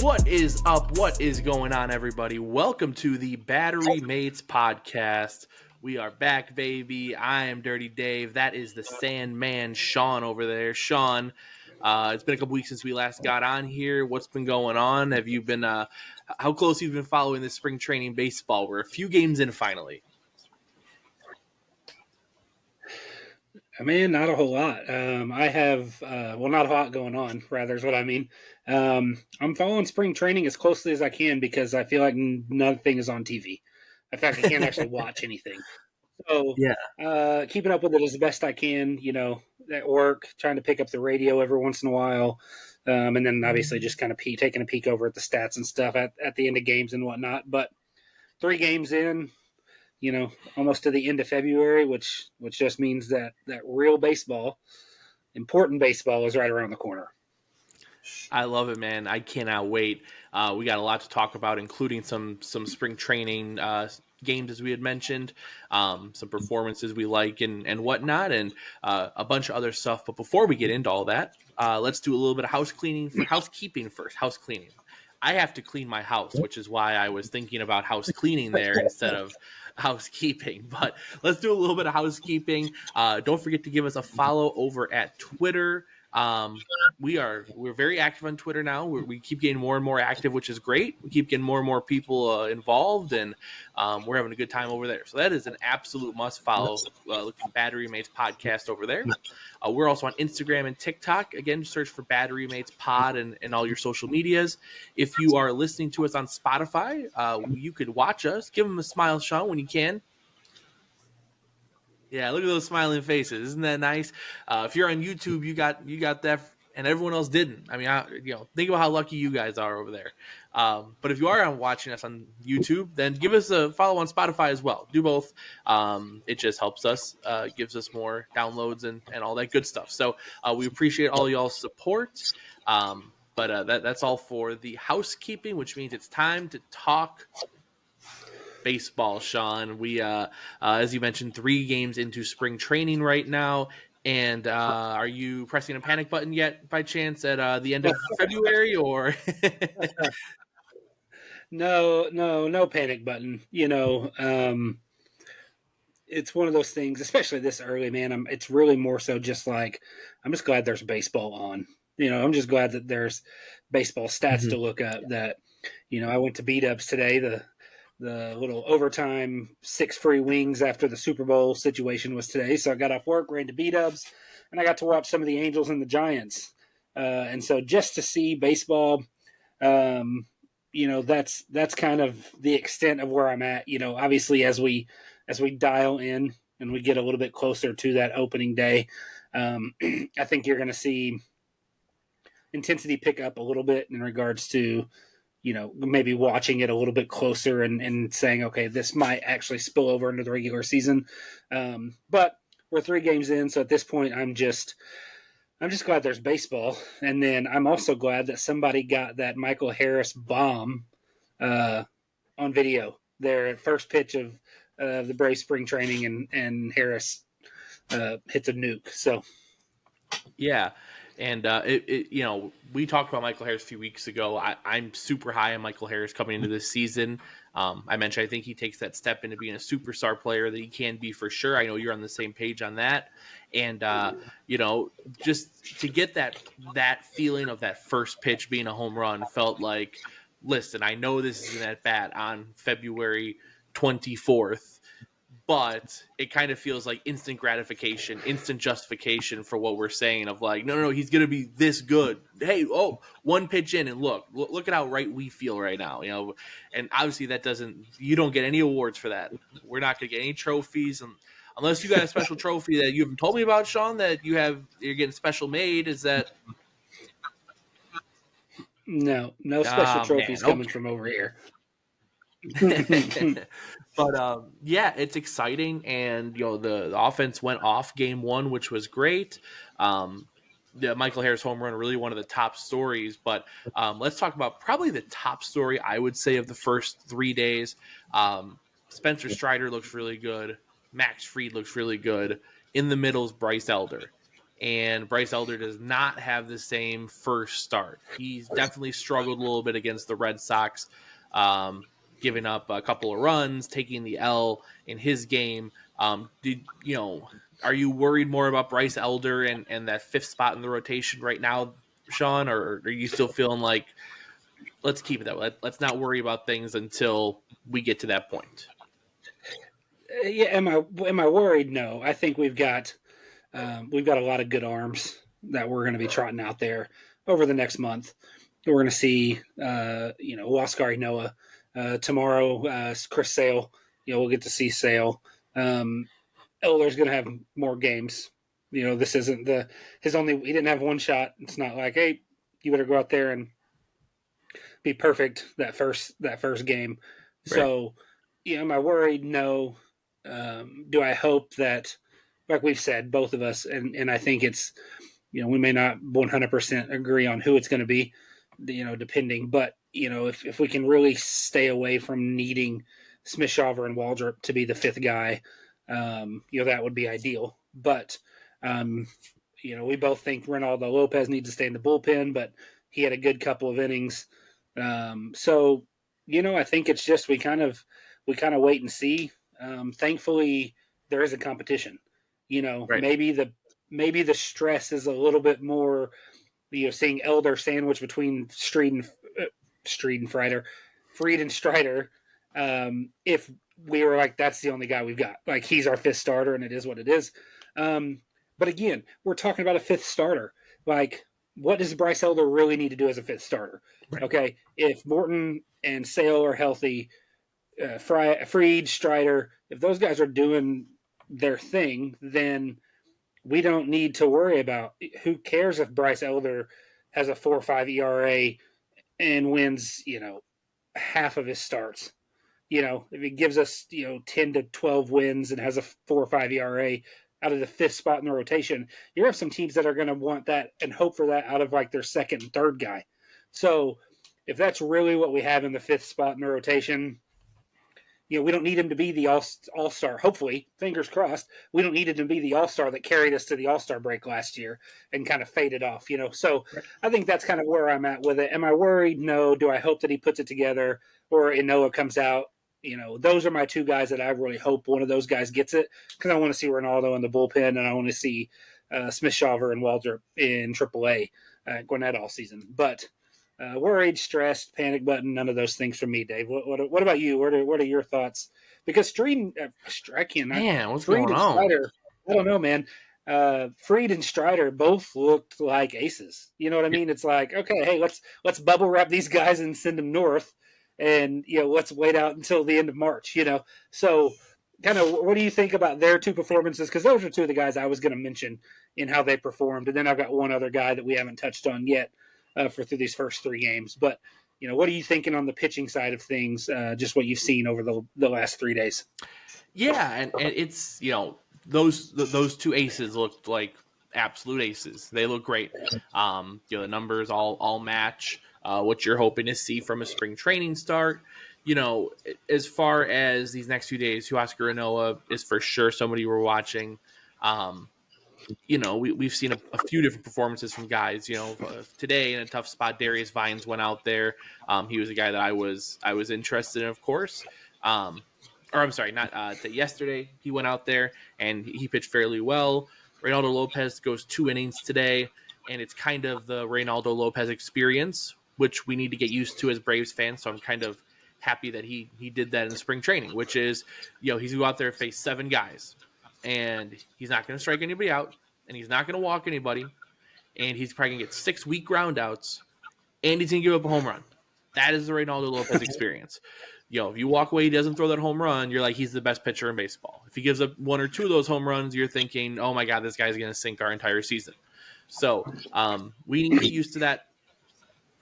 What is up? What is going on, everybody? Welcome to the Battery Mates podcast. We are back, baby. I am Dirty Dave. That is the Sandman, Sean, over there. Sean, it's been a couple weeks since we last got on here. What's been going on? Have you been, how close have you been following this spring training baseball? We're a few games in finally. Man, not a whole lot. I have, not a lot going on, rather, is what I mean. I'm following spring training as closely as I can because I feel like nothing is on TV. In fact, I can't actually watch anything. So, keeping up with it as best I can, at work, trying to pick up the radio every once in a while. And then obviously just kind of taking a peek over at the stats and stuff at the end of games and whatnot. But 3 games in, almost to the end of February, which just means that real baseball, important baseball, is right around the corner. I love it, man. I cannot wait. We got a lot to talk about, including some spring training games, as we had mentioned, some performances we like and whatnot, and a bunch of other stuff. But before we get into all that, let's do a little bit of housekeeping first. House cleaning. I have to clean my house, which is why I was thinking about house cleaning there instead of housekeeping. But let's do a little bit of housekeeping. Don't forget to give us a follow over at Twitter. We're very active on Twitter now. We keep getting more and more active, which is great. We keep getting more and more people involved, and we're having a good time over there. So that is an absolute must follow. Look at Battery Mates podcast over there. We're also on Instagram and TikTok. Again, search for Battery Mates Pod and all your social medias. If you are listening to us on Spotify, you could watch us. Give them a smile, Sean, when you can. Yeah, look at those smiling faces. Isn't that nice? If you're on YouTube, you got that, and everyone else didn't. I mean, think about how lucky you guys are over there. But if you are watching us on YouTube, then give us a follow on Spotify as well. Do both. It just helps us, gives us more downloads and all that good stuff. So we appreciate all y'all's support. But that's all for the housekeeping, which means it's time to talk baseball, Sean. We, as you mentioned, 3 games into spring training right now. And are you pressing a panic button yet, by chance, at the end of February, or? No panic button. It's one of those things, especially this early, man. It's really more so just like I'm just glad there's baseball on. I'm just glad that there's baseball stats to look up. That I went to B-Dubs today. The little overtime 6 free wings after the Super Bowl situation was today. So I got off work, ran to B-Dubs, and I got to watch some of the Angels and the Giants. And so just to see baseball, that's kind of the extent of where I'm at. Obviously as we dial in and we get a little bit closer to that opening day, I think you're going to see intensity pick up a little bit in regards to maybe watching it a little bit closer and saying, okay, this might actually spill over into the regular season. But we're 3 games in. So at this point, I'm just glad there's baseball. And then I'm also glad that somebody got that Michael Harris bomb on video there at first pitch of the Braves spring training, and Harris hits a nuke. So, yeah. And we talked about Michael Harris a few weeks ago. I'm super high on Michael Harris coming into this season. I mentioned I think he takes that step into being a superstar player that he can be for sure. I know you're on the same page on that. And just to get that feeling of that first pitch being a home run felt like, listen, I know this isn't at bat on February 24th. But it kind of feels like instant gratification, instant justification for what we're saying of like, no, he's going to be this good. Hey, 1 pitch in and look at how right we feel right now, and obviously you don't get any awards for that. We're not going to get any trophies unless you got a special trophy that you haven't told me about, Sean, that you're getting special made. Is that? No special trophies coming from over here. But it's exciting, and the offense went off game 1, which was great. The Michael Harris home run, really one of the top stories. But let's talk about probably the top story, I would say, of the first 3 days. Spencer Strider looks really good. Max Fried looks really good. In the middle is Bryce Elder. and Bryce Elder does not have the same first start. He's definitely struggled a little bit against the Red Sox, um, giving up a couple of runs, taking the L in his game. Did you know? Are you worried more about Bryce Elder and that fifth spot in the rotation right now, Sean, or are you still feeling like let's keep it that way? Let's not worry about things until we get to that point. Yeah, am I worried? No, I think we've got a lot of good arms that we're going to be trotting out there over the next month. We're going to see, Huascar Noah tomorrow. Chris Sale, we'll get to see Sale. Eller's going to have more games. This isn't his only. He didn't have one shot. It's not like, hey, you better go out there and be perfect that first game. Right. So, am I worried? No. Do I hope that, like we've said, both of us, and I think it's, we may not 100% agree on who it's going to be, depending, but if we can really stay away from needing Smith-Shawver and Waldrop to be the fifth guy, that would be ideal. But we both think Ronaldo Lopez needs to stay in the bullpen, but he had a good couple of innings. So, I think it's just we kind of wait and see. Thankfully, there is a competition. Right. Maybe the stress is a little bit more. Seeing Elder sandwich between Fried and Strider. If we were like, that's the only guy we've got. Like, he's our fifth starter, and it is what it is. But again, we're talking about a fifth starter. Like, what does Bryce Elder really need to do as a fifth starter? Right. Okay, if Morton and Sale are healthy, Fried, Strider, if those guys are doing their thing, then we don't need to worry about. Who cares if Bryce Elder has a 4.5 ERA and wins, half of his starts? If he gives us, 10 to 12 wins and has a 4.5 ERA out of the fifth spot in the rotation, you have some teams that are going to want that and hope for that out of like their second and third guy. So if that's really what we have in the fifth spot in the rotation, we don't need him to be the all-star. Hopefully, fingers crossed, we don't need him to be the all-star that carried us to the all-star break last year and kind of faded off. So Right. I think that's kind of where I'm at with it. Am I worried? No. Do I hope that he puts it together or Noah comes out? Those are my two guys that I really hope one of those guys gets it, because I want to see Ronaldo in the bullpen and I want to see Smith-Shawver and Walter in AAA Gwinnett all season. But worried, stressed, panic button, none of those things from me, Dave. What about you? What are your thoughts? Because I cannot. Man, what's Fried going and on? Strider, I don't know, man. Fried and Strider both looked like aces. You know what I mean? It's like, okay, hey, let's bubble wrap these guys and send them north, and let's wait out until the end of March. So kind of what do you think about their two performances? Because those are two of the guys I was going to mention in how they performed, and then I've got one other guy that we haven't touched on yet through these first three games. But what are you thinking on the pitching side of things? Just what you've seen over the last 3 days. Yeah, and it's those two aces looked like absolute aces. They look great. The numbers all match what you're hoping to see from a spring training start. As far as these next few days, Huascar Noah is for sure somebody we're watching. Um, we've seen a few different performances from guys. Today in a tough spot, Darius Vines went out there. He was a guy that I was interested in, of course. Or I'm sorry, not yesterday. He went out there and he pitched fairly well. Reynaldo Lopez goes 2 innings today, and it's kind of the Reynaldo Lopez experience, which we need to get used to as Braves fans. So I'm kind of happy that he did that in spring training, which is, he's going to go out there and face 7 guys, and he's not going to strike anybody out, and he's not going to walk anybody, and he's probably going to get 6 weak ground outs, and he's going to give up a home run. That is the Reynaldo Lopez experience. If you walk away, he doesn't throw that home run, you're like, he's the best pitcher in baseball. If he gives up 1 or 2 of those home runs, you're thinking, oh my God, this guy's going to sink our entire season. So we need to get used to that.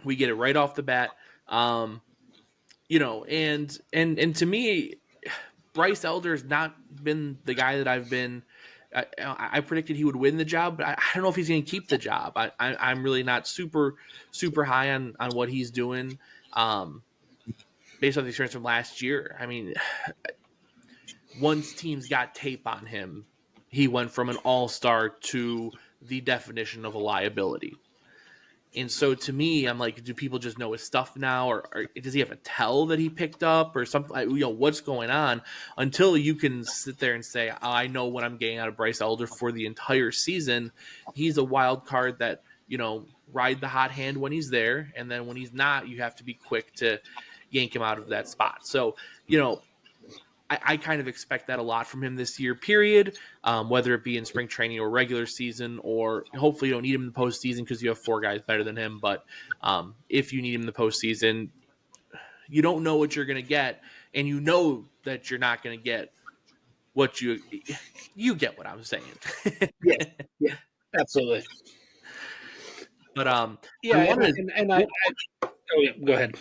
We get it right off the bat. And to me, Bryce Elder's not been the guy that I've been. I predicted he would win the job, but I don't know if he's going to keep the job. I'm really not super high on what he's doing, based on the experience from last year. I mean, once teams got tape on him, he went from an all-star to the definition of a liability. And so to me, I'm like, do people just know his stuff now, or does he have a tell that he picked up, or something? What's going on? Until you can sit there and say, oh, I know what I'm getting out of Bryce Elder for the entire season. He's a wild card that ride the hot hand when he's there, and then when he's not, you have to be quick to yank him out of that spot. So I kind of expect that a lot from him this year, period, whether it be in spring training or regular season, or hopefully you don't need him in the postseason because you have four guys better than him. But if you need him in the postseason, you don't know what you're going to get, and you know that you're not going to get what you get what I'm saying. Yes, yeah, absolutely. But I Yeah, wanted oh yeah, go ahead.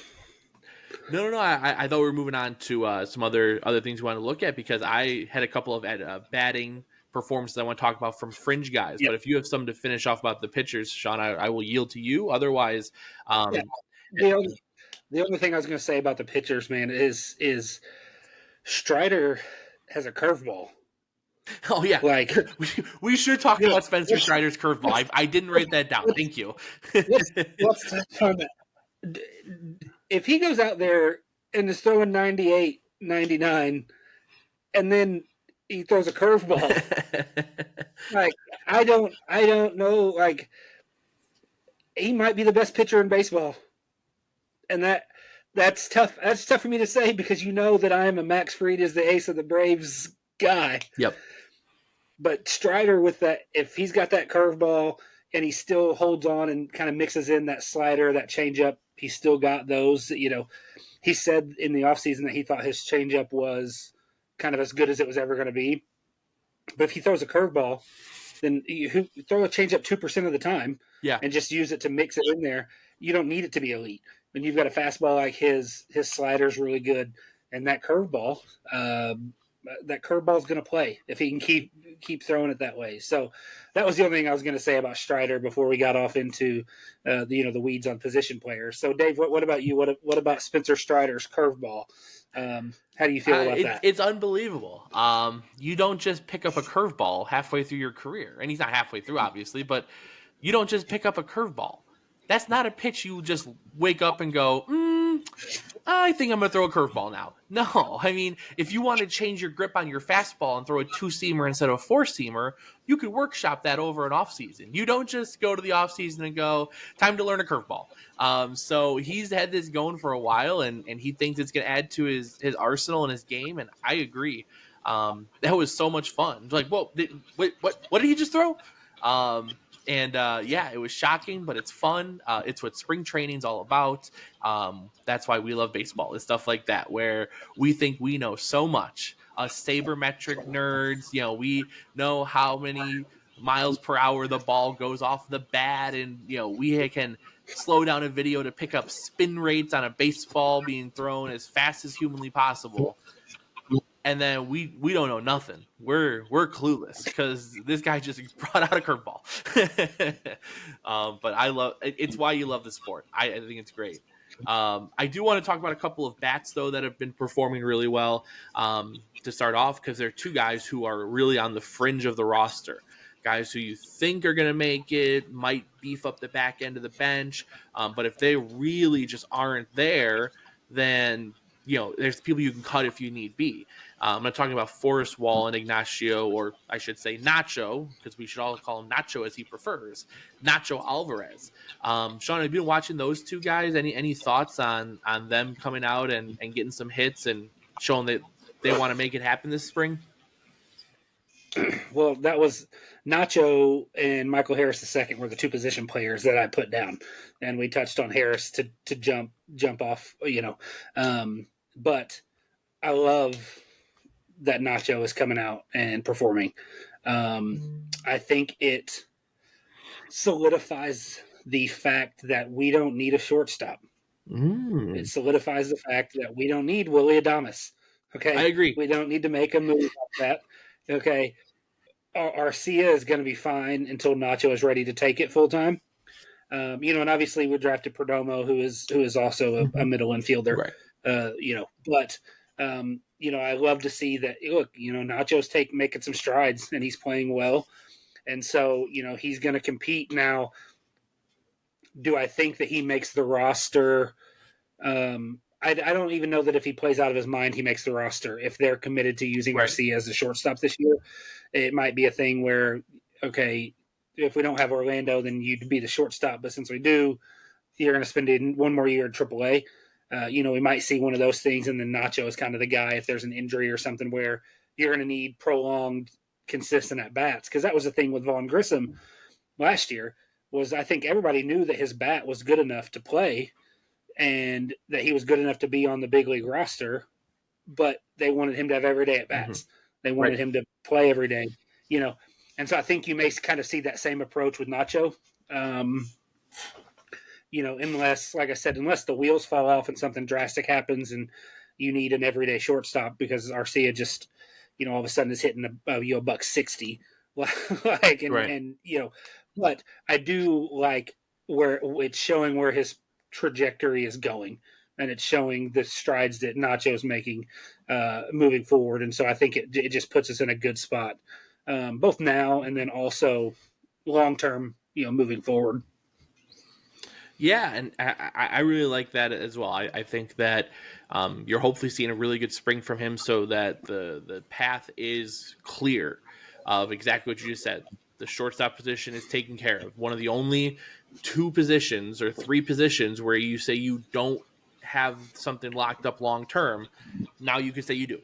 No. I thought we were moving on to some other things we want to look at, because I had a couple of batting performances I want to talk about from fringe guys. Yep. But if you have something to finish off about the pitchers, Sean, I will yield to you. Otherwise, Yeah. The only thing I was going to say about the pitchers, man, is Strider has a curveball. Oh yeah, like we should talk about Spencer Strider's curveball. I didn't write that down. Thank you. let's touch on that. If he goes out there and is throwing 98, 99, and then he throws a curveball, like I don't know, like he might be the best pitcher in baseball, and that's tough. That's tough for me to say, because you know that I'm a Max Fried is the ace of the Braves guy. Yep. But Strider, with that, if he's got that curveball and he still holds on and kind of mixes in that slider, that changeup, he's still got those. He said in the offseason that he thought his changeup was kind of as good as it was ever going to be. But if he throws a curveball, then you throw a changeup 2% of the time, and just use it to mix it in there. You don't need it to be elite. When you've got a fastball like his slider's really good, and that curveball is going to play if he can keep throwing it that way. So that was the only thing I was going to say about Strider before we got off into the weeds on position players. So Dave, what about you? What about Spencer Strider's curveball? How do you feel about that? It's unbelievable. You don't just pick up a curveball halfway through your career, and he's not halfway through, obviously, but you don't just pick up a curveball. That's not a pitch you just wake up and go, I think I'm going to throw a curveball now. No, I mean, if you want to change your grip on your fastball and throw a two-seamer instead of a four-seamer, you could workshop that over an offseason. You don't just go to the offseason and go, time to learn a curveball. So he's had this going for a while, and he thinks it's going to add to his arsenal and his game, and I agree. That was so much fun. Like, whoa, what did he just throw? It was shocking, but it's fun. It's what spring training's all about. That's why we love baseball. It's stuff like that, where we think we know so much. Sabermetric nerds, we know how many miles per hour the ball goes off the bat, and we can slow down a video to pick up spin rates on a baseball being thrown as fast as humanly possible. And then we don't know nothing. We're clueless because this guy just brought out a curveball. But I love it's why you love the sport. I think it's great. I do want to talk about a couple of bats though that have been performing really well to start off, because they're two guys who are really on the fringe of the roster. Guys who you think are going to make it, might beef up the back end of the bench, but if they really just aren't there, then there's people you can cut if you need be. I'm not talking about Forrest Wall and Ignacio, or I should say Nacho, because we should all call him Nacho as he prefers, Nacho Alvarez. Sean, have you been watching those two guys? Any thoughts on them coming out and getting some hits and showing that they want to make it happen this spring? Well, that was Nacho and Michael Harris II were the two position players that I put down, and we touched on Harris to jump off, but I love that Nacho is coming out and performing. I think it solidifies the fact that we don't need a shortstop. It solidifies the fact that we don't need Willy Adames. Okay, I agree. We don't need to make a move like that. Okay, Arcia is going to be fine until Nacho is ready to take it full time. And obviously we drafted Perdomo, who is also a middle infielder. Right. But I love to see that. Look, Nacho's making some strides and he's playing well. And so, he's going to compete now. Do I think that he makes the roster? I don't even know that if he plays out of his mind, he makes the roster. If they're committed to using Right. Arcia as a shortstop this year, it might be a thing where, okay, if we don't have Orlando, then you'd be the shortstop. But since we do, you're going to spend one more year in AAA. We might see one of those things, and then Nacho is kind of the guy if there's an injury or something where you're going to need prolonged, consistent at bats. Because that was the thing with Vaughn Grissom last year. Was I think everybody knew that his bat was good enough to play, and that he was good enough to be on the big league roster, but they wanted him to have everyday at Mm-hmm. bats. They Right. wanted him to play every day, And so I think you may kind of see that same approach with Nacho. Unless, like I said, unless the wheels fall off and something drastic happens and you need an everyday shortstop because Arcia just, all of a sudden is hitting a buck 60. like, Right. but I do like where it's showing where his trajectory is going, and it's showing the strides that Nacho's making moving forward. And so I think it just puts us in a good spot, both now and then also long term, moving forward. Yeah, and I really like that as well. I think that you're hopefully seeing a really good spring from him, so that the path is clear of exactly what you just said. The shortstop position is taken care of. One of the only two positions or three positions where you say you don't have something locked up long term. Now you can say you do.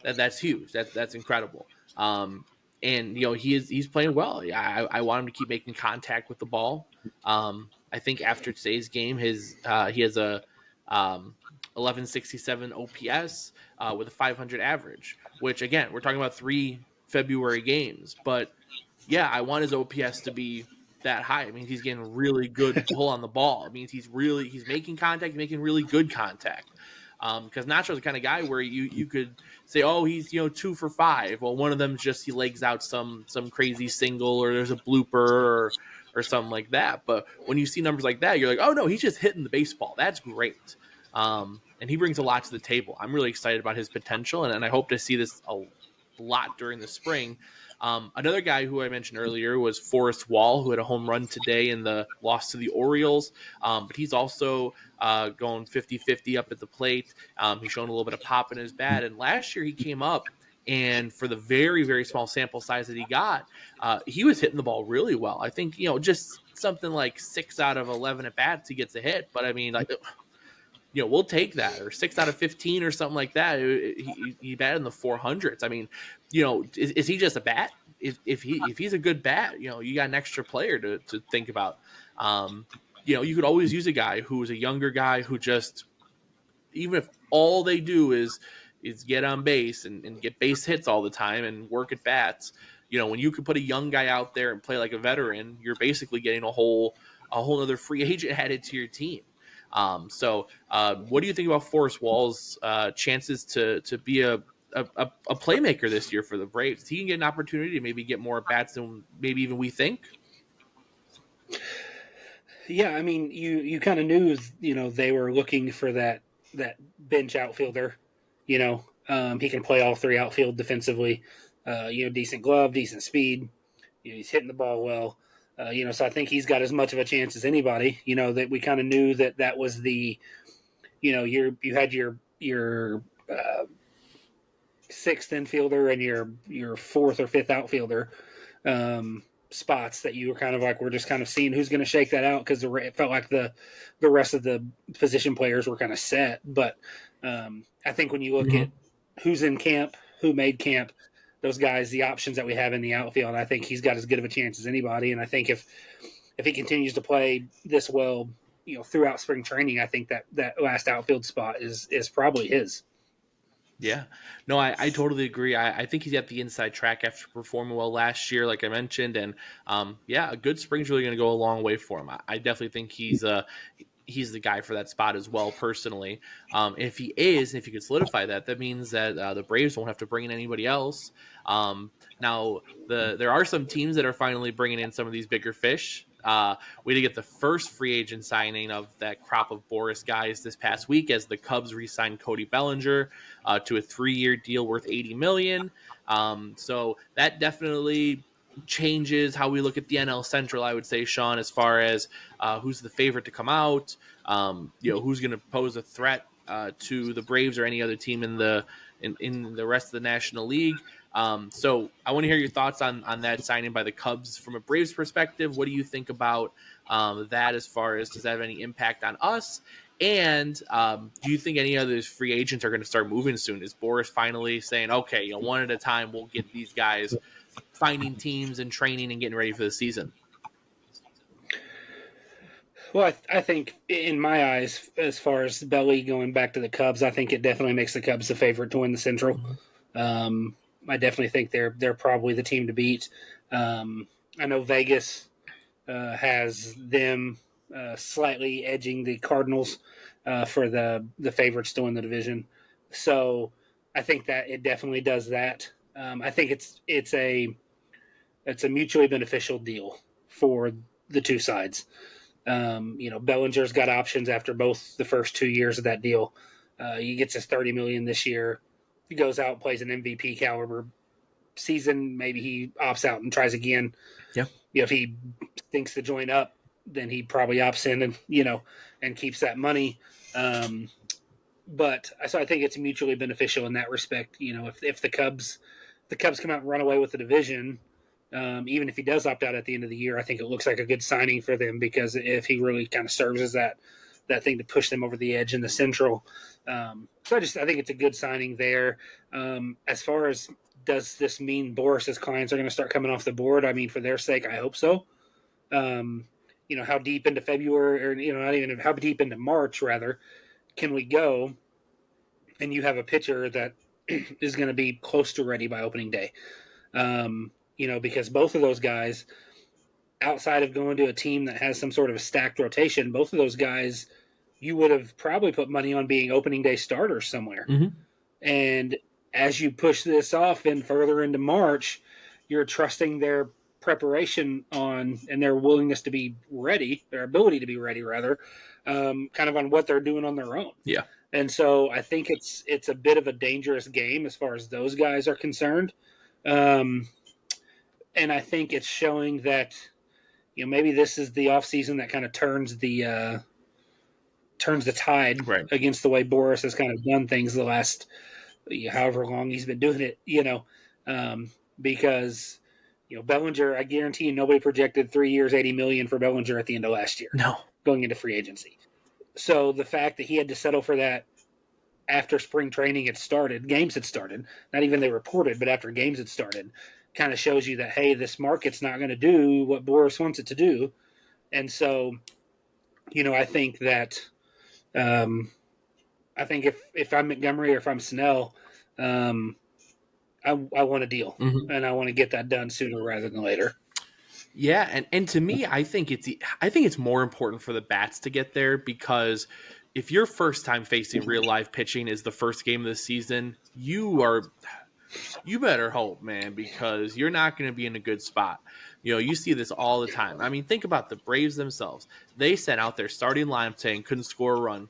That's huge. That's incredible. And he's playing well. I want him to keep making contact with the ball. I think after today's game, he has a 1167 OPS with a 500 average. Which again, we're talking about 3 February games, but yeah, I want his OPS to be that high. I mean, he's getting really good pull on the ball. It means he's making contact, making really good contact. Because Nacho's the kind of guy where you could say, oh, he's 2 for 5. Well, one of them just he legs out some crazy single, or there's a blooper, or something like that. But when you see numbers like that, you're like, oh no, he's just hitting the baseball. That's great. And he brings a lot to the table. I'm really excited about his potential, and I hope to see this a lot during the spring. Another guy who I mentioned earlier was Forrest Wall, who had a home run today in the loss to the Orioles. But he's also going 50-50 up at the plate. He's showing a little bit of pop in his bat. And last year he came up, and for the very, very small sample size that he got, he was hitting the ball really well. I think, just something like 6 out of 11 at bats he gets a hit. But I mean, like, we'll take that, or 6 out of 15 or something like that. He batted in the 400s. I mean, is he just a bat? If he's a good bat, you got an extra player to think about. You could always use a guy who's a younger guy who just, even if all they do is get on base and get base hits all the time and work at bats, when you could put a young guy out there and play like a veteran, you're basically getting a whole other free agent added to your team. What do you think about Forrest Wall's chances to be a playmaker this year for the Braves? He can get an opportunity to maybe get more at bats than maybe even we think. Yeah, I mean, you kind of knew, they were looking for that bench outfielder. He can play all three outfield defensively. Decent glove, decent speed. He's hitting the ball well. So I think he's got as much of a chance as anybody. That we kind of knew that was the, you had your sixth infielder and your fourth or fifth outfielder. Spots that you were kind of like, we're just kind of seeing who's going to shake that out, because it felt like the rest of the position players were kind of set. But I think when you look at who's in camp, who made camp, those guys, the options that we have in the outfield, I think he's got as good of a chance as anybody. And I think if he continues to play this well, throughout spring training, I think that last outfield spot is probably his. Yeah, no, I totally agree. I think he's got the inside track after performing well last year, like I mentioned, and a good spring's really going to go a long way for him. I definitely think he's the guy for that spot as well, personally. If he could solidify that, that means that the Braves won't have to bring in anybody else. Now, there are some teams that are finally bringing in some of these bigger fish. We did get the first free agent signing of that crop of Boris guys this past week, as the Cubs re-signed Cody Bellinger to a 3-year deal worth $80 million. So that definitely changes how we look at the NL Central, I would say, Sean, as far as who's the favorite to come out, who's going to pose a threat to the Braves or any other team in the rest of the National League. So I want to hear your thoughts on that signing by the Cubs from a Braves perspective. What do you think about that as far as does that have any impact on us? And do you think any of those free agents are going to start moving soon? Is Boris finally saying, okay, one at a time, we'll get these guys finding teams and training and getting ready for the season? Well, I think in my eyes, as far as Belly going back to the Cubs, I think it definitely makes the Cubs the favorite to win the Central. Um, I definitely think they're probably the team to beat. I know Vegas has them slightly edging the Cardinals for the favorites to win the division. So I think that it definitely does that. I think it's a mutually beneficial deal for the two sides. Bellinger's got options after both the first 2 years of that deal. He gets his $30 million this year. He goes out and plays an MVP caliber season. Maybe he opts out and tries again. Yeah. If he thinks to join up, then he probably opts in and keeps that money. But so I think it's mutually beneficial in that respect. If the Cubs come out and run away with the division, even if he does opt out at the end of the year, I think it looks like a good signing for them because if he really kind of serves as that thing to push them over the edge in the Central. So I think it's a good signing there. As far as does this mean Boris's clients are going to start coming off the board? I mean, for their sake, I hope so. How deep into February, or not even how deep into March, rather, can we go? And you have a pitcher that is going to be close to ready by opening day. Because both of those guys, outside of going to a team that has some sort of a stacked rotation, both of those guys, you would have probably put money on being opening day starters somewhere. Mm-hmm. And as you push this off and further into March, you're trusting their preparation on and their willingness to be ready, their ability to be ready, rather, kind of on what they're doing on their own. Yeah. And so I think it's a bit of a dangerous game as far as those guys are concerned. And I think it's showing that maybe this is the offseason that kind of turns the tide Right. against the way Boris has kind of done things the last however long he's been doing it. Because Bellinger, I guarantee you, nobody projected 3 years, $80 million for Bellinger at the end of last year. No. Going into free agency. So the fact that he had to settle for that after spring training had started, games had started, not even they reported, but after games had started, kind of shows you that, hey, this market's not going to do what Boris wants it to do. And so, I think that I think if I'm Montgomery or if I'm Snell, I want a deal, and I want to get that done sooner rather than later. Yeah, and to me, I think it's more important for the bats to get there because if your first time facing real live pitching is the first game of the season, you better hope, man, because you're not going to be in a good spot. You see this all the time. I mean, think about the Braves themselves. They sent out their starting lineup saying couldn't score a run.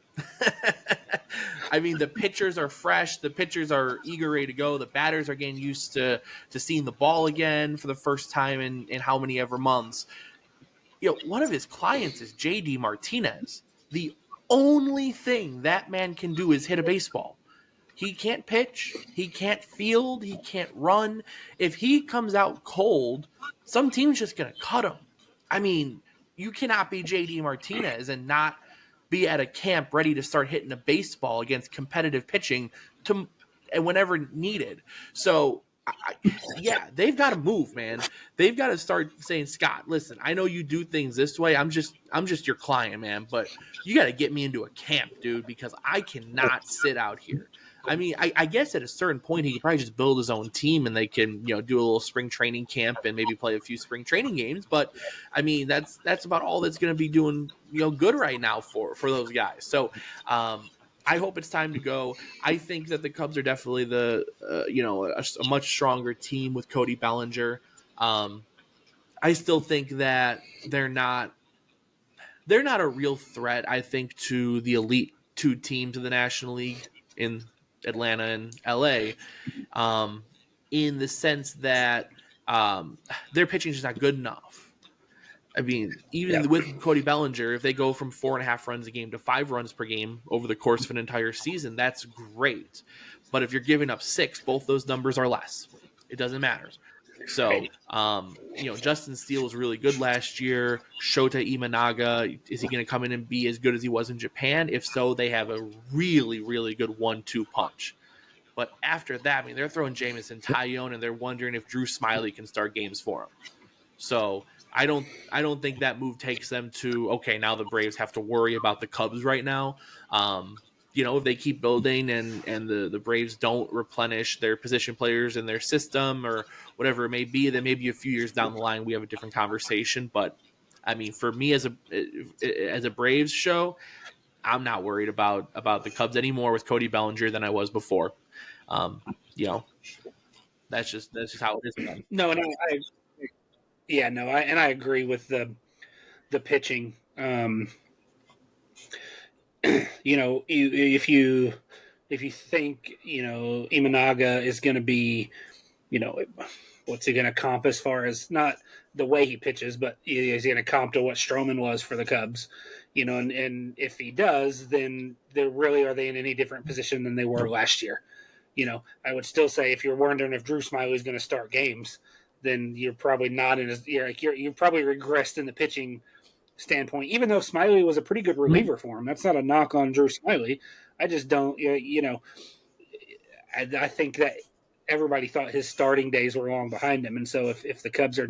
I mean, the pitchers are fresh. The pitchers are eager, ready to go. The batters are getting used to seeing the ball again for the first time in how many ever months. One of his clients is J.D. Martinez. The only thing that man can do is hit a baseball. He can't pitch. He can't field. He can't run. If he comes out cold, some team's just going to cut him. I mean, you cannot be J.D. Martinez and not be at a camp ready to start hitting a baseball against competitive pitching and whenever needed. So, yeah, they've got to move, man. They've got to start saying, Scott, listen, I know you do things this way. I'm just your client, man, but you got to get me into a camp, dude, because I cannot sit out here. I mean, I guess at a certain point he could probably just build his own team and they can, do a little spring training camp and maybe play a few spring training games. But I mean, that's about all that's going to be doing, good right now for those guys. So, I hope it's time to go. I think that the Cubs are definitely a much stronger team with Cody Bellinger. I still think that they're not a real threat, I think, to the elite two teams of the National League in Atlanta and LA, in the sense that their pitching is just not good enough. I mean, Yeah. even with Cody Bellinger, if they go from 4.5 runs a game to 5 runs per game over the course of an entire season, that's great. But if you're giving up 6, both those numbers are less. It doesn't matter. So, Right. Justin Steele was really good last year. Shota Imanaga, is he going to come in and be as good as he was in Japan? If so, they have a really, really good 1-2 punch. But after that, I mean, they're throwing Jamison Tyone, and they're wondering if Drew Smiley can start games for him. So I don't think that move takes them to, okay, now the Braves have to worry about the Cubs right now. If they keep building and the Braves don't replenish their position players in their system or whatever it may be, then maybe a few years down the line we have a different conversation. But I mean, for me as a Braves show, I'm not worried about the Cubs anymore with Cody Bellinger than I was before. Um, you know, that's just how it is with them. No, and I yeah, no, I agree with the pitching. If you think Imanaga is going to be, you know, what's he going to comp as far as not the way he pitches, but is he going to comp to what Stroman was for the Cubs? And if he does, then are they in any different position than they were last year? I would still say if you're wondering if Drew Smiley is going to start games, then you're probably not in. You're probably regressed in the pitching standpoint. Even though Smiley was a pretty good reliever for him, that's not a knock on Drew Smiley. I just don't. I think that everybody thought his starting days were long behind him, and so if the Cubs are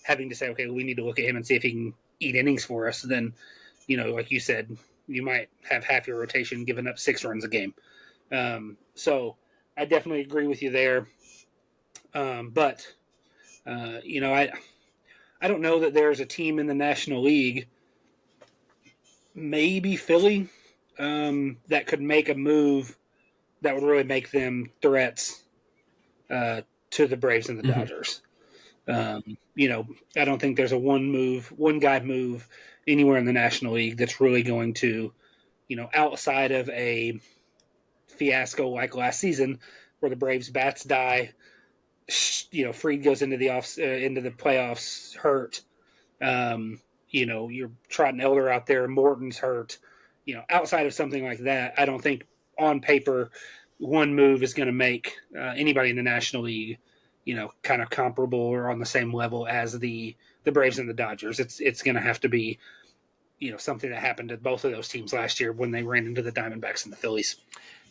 having to say, okay, we need to look at him and see if he can eat innings for us, then like you said, you might have half your rotation giving up 6 runs a game. So I definitely agree with you there. But I don't know that there's a team in the National League, maybe Philly, that could make a move that would really make them threats to the Braves and the Mm-hmm. Dodgers. I don't think there's a one guy move anywhere in the National League that's really going to, outside of a fiasco like last season where the Braves bats die. Fried goes into the playoffs hurt. You're trotting Elder out there. Morton's hurt. Outside of something like that, I don't think on paper one move is going to make anybody in the National League, kind of comparable or on the same level as the Braves and the Dodgers. It's going to have to be, something that happened to both of those teams last year when they ran into the Diamondbacks and the Phillies.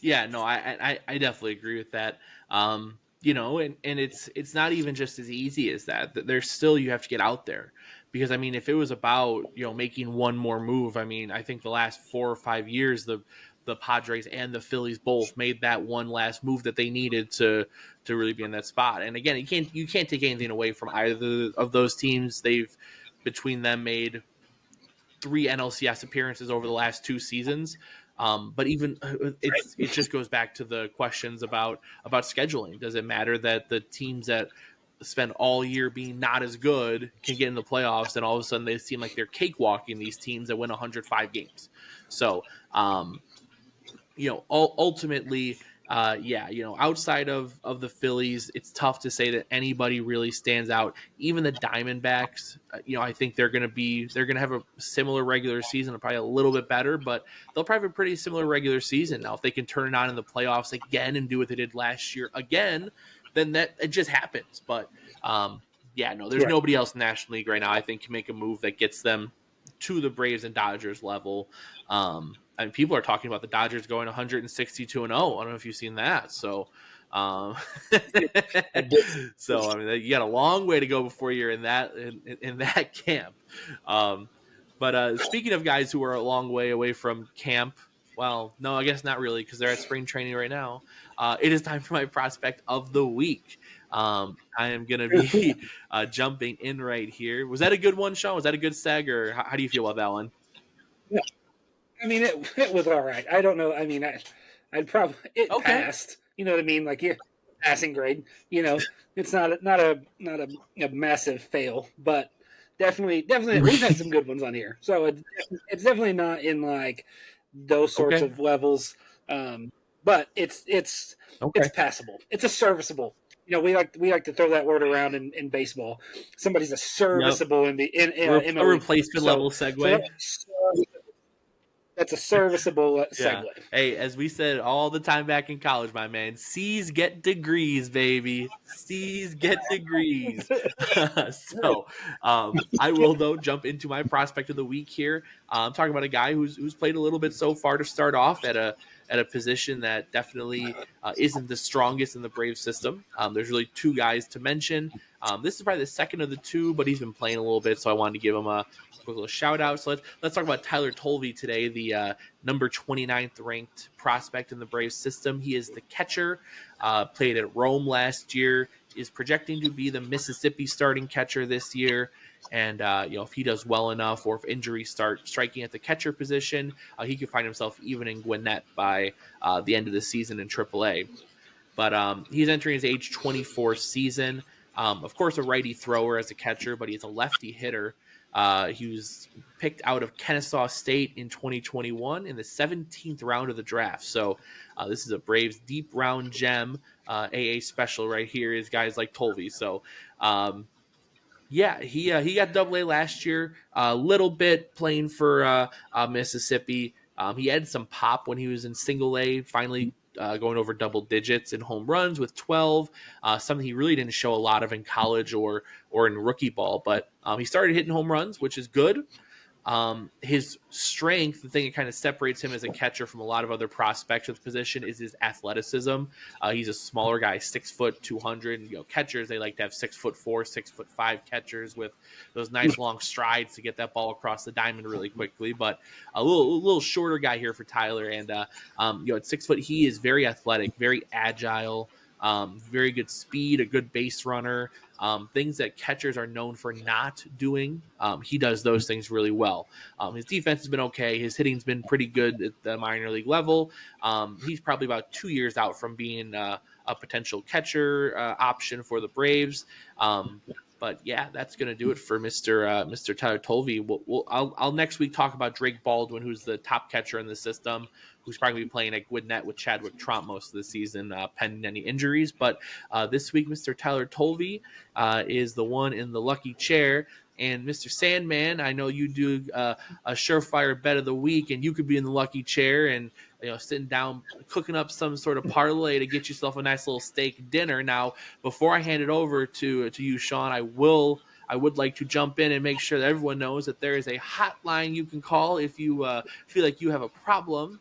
Yeah, no, I definitely agree with that. And it's not even just as easy as that. There's still, you have to get out there, because I mean, if it was about making one more move, I mean, I think the last 4 or 5 years the Padres and the Phillies both made that one last move that they needed to really be in that spot. And again, you can't take anything away from either of those teams. They've, between them, made 3 NLCS appearances over the last 2 seasons. But even it just goes back to the questions about scheduling. Does it matter that the teams that spend all year being not as good can get in the playoffs, and all of a sudden they seem like they're cakewalking these teams that win 105 games? So, ultimately, outside of the Phillies, it's tough to say that anybody really stands out. Even the Diamondbacks, I think they're going to have a similar regular season, probably a little bit better, but they'll probably have a pretty similar regular season. Now, if they can turn it on in the playoffs again and do what they did last year again, then that it just happens. But there's Right. nobody else in the National League right now I think can make a move that gets them to the Braves and Dodgers level. I mean, people are talking about the Dodgers going 162-0. I don't know if you've seen that. So, so I mean, you got a long way to go before you're in that camp. But speaking of guys who are a long way away from camp, well, no, I guess not really, because they're at spring training right now. It is time for my prospect of the week. I am going to be jumping in right here. Was that a good one, Sean? Was that a good seg, or how do you feel about that one? Yeah. I mean, it was all right. I don't know. I mean, I'd probably it Okay. passed. You know what I mean? Like, yeah, passing grade. It's not a massive fail, but definitely we've had some good ones on here. So it's definitely not in like those sorts Okay. of levels. But it's Okay. passable. It's a serviceable. we like to throw that word around in baseball. Somebody's a Yep. serviceable in the in A MLE player. replacement level So segue. that's a serviceable Yeah. segue. Hey, as we said all the time back in college, my man, C's get degrees, baby. C's get degrees. so, I will though jump into my prospect of the week here. I'm talking about a guy who's played a little bit so far to start off at a position that definitely isn't the strongest in the Brave system. There's really two guys to mention. This is probably the second of the two, but he's been playing a little bit, so I wanted to give him a quick little shout out. So let's talk about Tyler Tolvey today, the number 29th ranked prospect in the Braves system. He is the catcher, played at Rome last year, is projecting to be the Mississippi starting catcher this year. And if he does well enough, or if injuries start striking at the catcher position, he could find himself even in Gwinnett by the end of the season in AAA. But he's entering his age 24 season. Of course, a righty thrower as a catcher, but he's a lefty hitter. He was picked out of Kennesaw State in 2021 in the 17th round of the draft. So this is a Braves deep round gem. AA special right here is guys like Tolvey. So yeah, he got Double A last year. A little bit playing for Mississippi. He had some pop when he was in Single A. Finally, going over double digits in home runs with 12. Something he really didn't show a lot of in college or in rookie ball. But he started hitting home runs, which is good. His strength, the thing that kind of separates him as a catcher from a lot of other prospects of the position, is his athleticism. He's a smaller guy, 6', 200. Catchers, they like to have 6'4", 6'5" catchers with those nice long strides to get that ball across the diamond really quickly. But a little shorter guy here for Tyler, and at 6 foot, he is very athletic, very agile. Very good speed, a good base runner, things that catchers are known for not doing. He does those things really well. His defense has been okay. His hitting's been pretty good at the minor league level. He's probably about 2 years out from being a potential catcher option for the Braves. But yeah, that's going to do it for Mr. Tyler Tolvey. I'll next week talk about Drake Baldwin, who's the top catcher in the system, who's probably going to be playing at Gwinnett with Chadwick Tromp most of the season, pending any injuries. But this week, Mr. Tyler Tolvey is the one in the lucky chair. And Mr. Sandman, I know you do a surefire bet of the week, and you could be in the lucky chair and sitting down, cooking up some sort of parlay to get yourself a nice little steak dinner. Now, before I hand it over to you, Sean, I would like to jump in and make sure that everyone knows that there is a hotline you can call if you feel like you have a problem.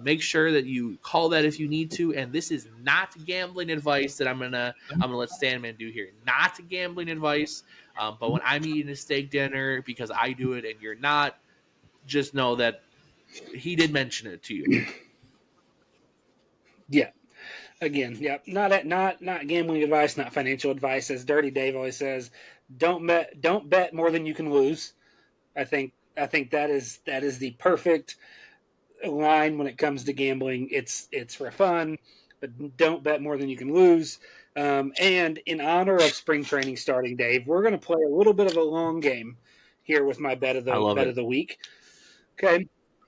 Make sure that you call that if you need to. And this is not gambling advice that I'm gonna let Sandman do here. Not gambling advice. But when I'm eating a steak dinner because I do it and you're not, just know that he did mention it to you. Yeah. Again, yeah, not gambling advice, not financial advice. As Dirty Dave always says, don't bet more than you can lose. I think that is the perfect line when it comes to gambling. It's for fun, but don't bet more than you can lose. And in honor of spring training starting, Dave, we're going to play a little bit of a long game here with my bet of I the love bet it. of the week. Okay,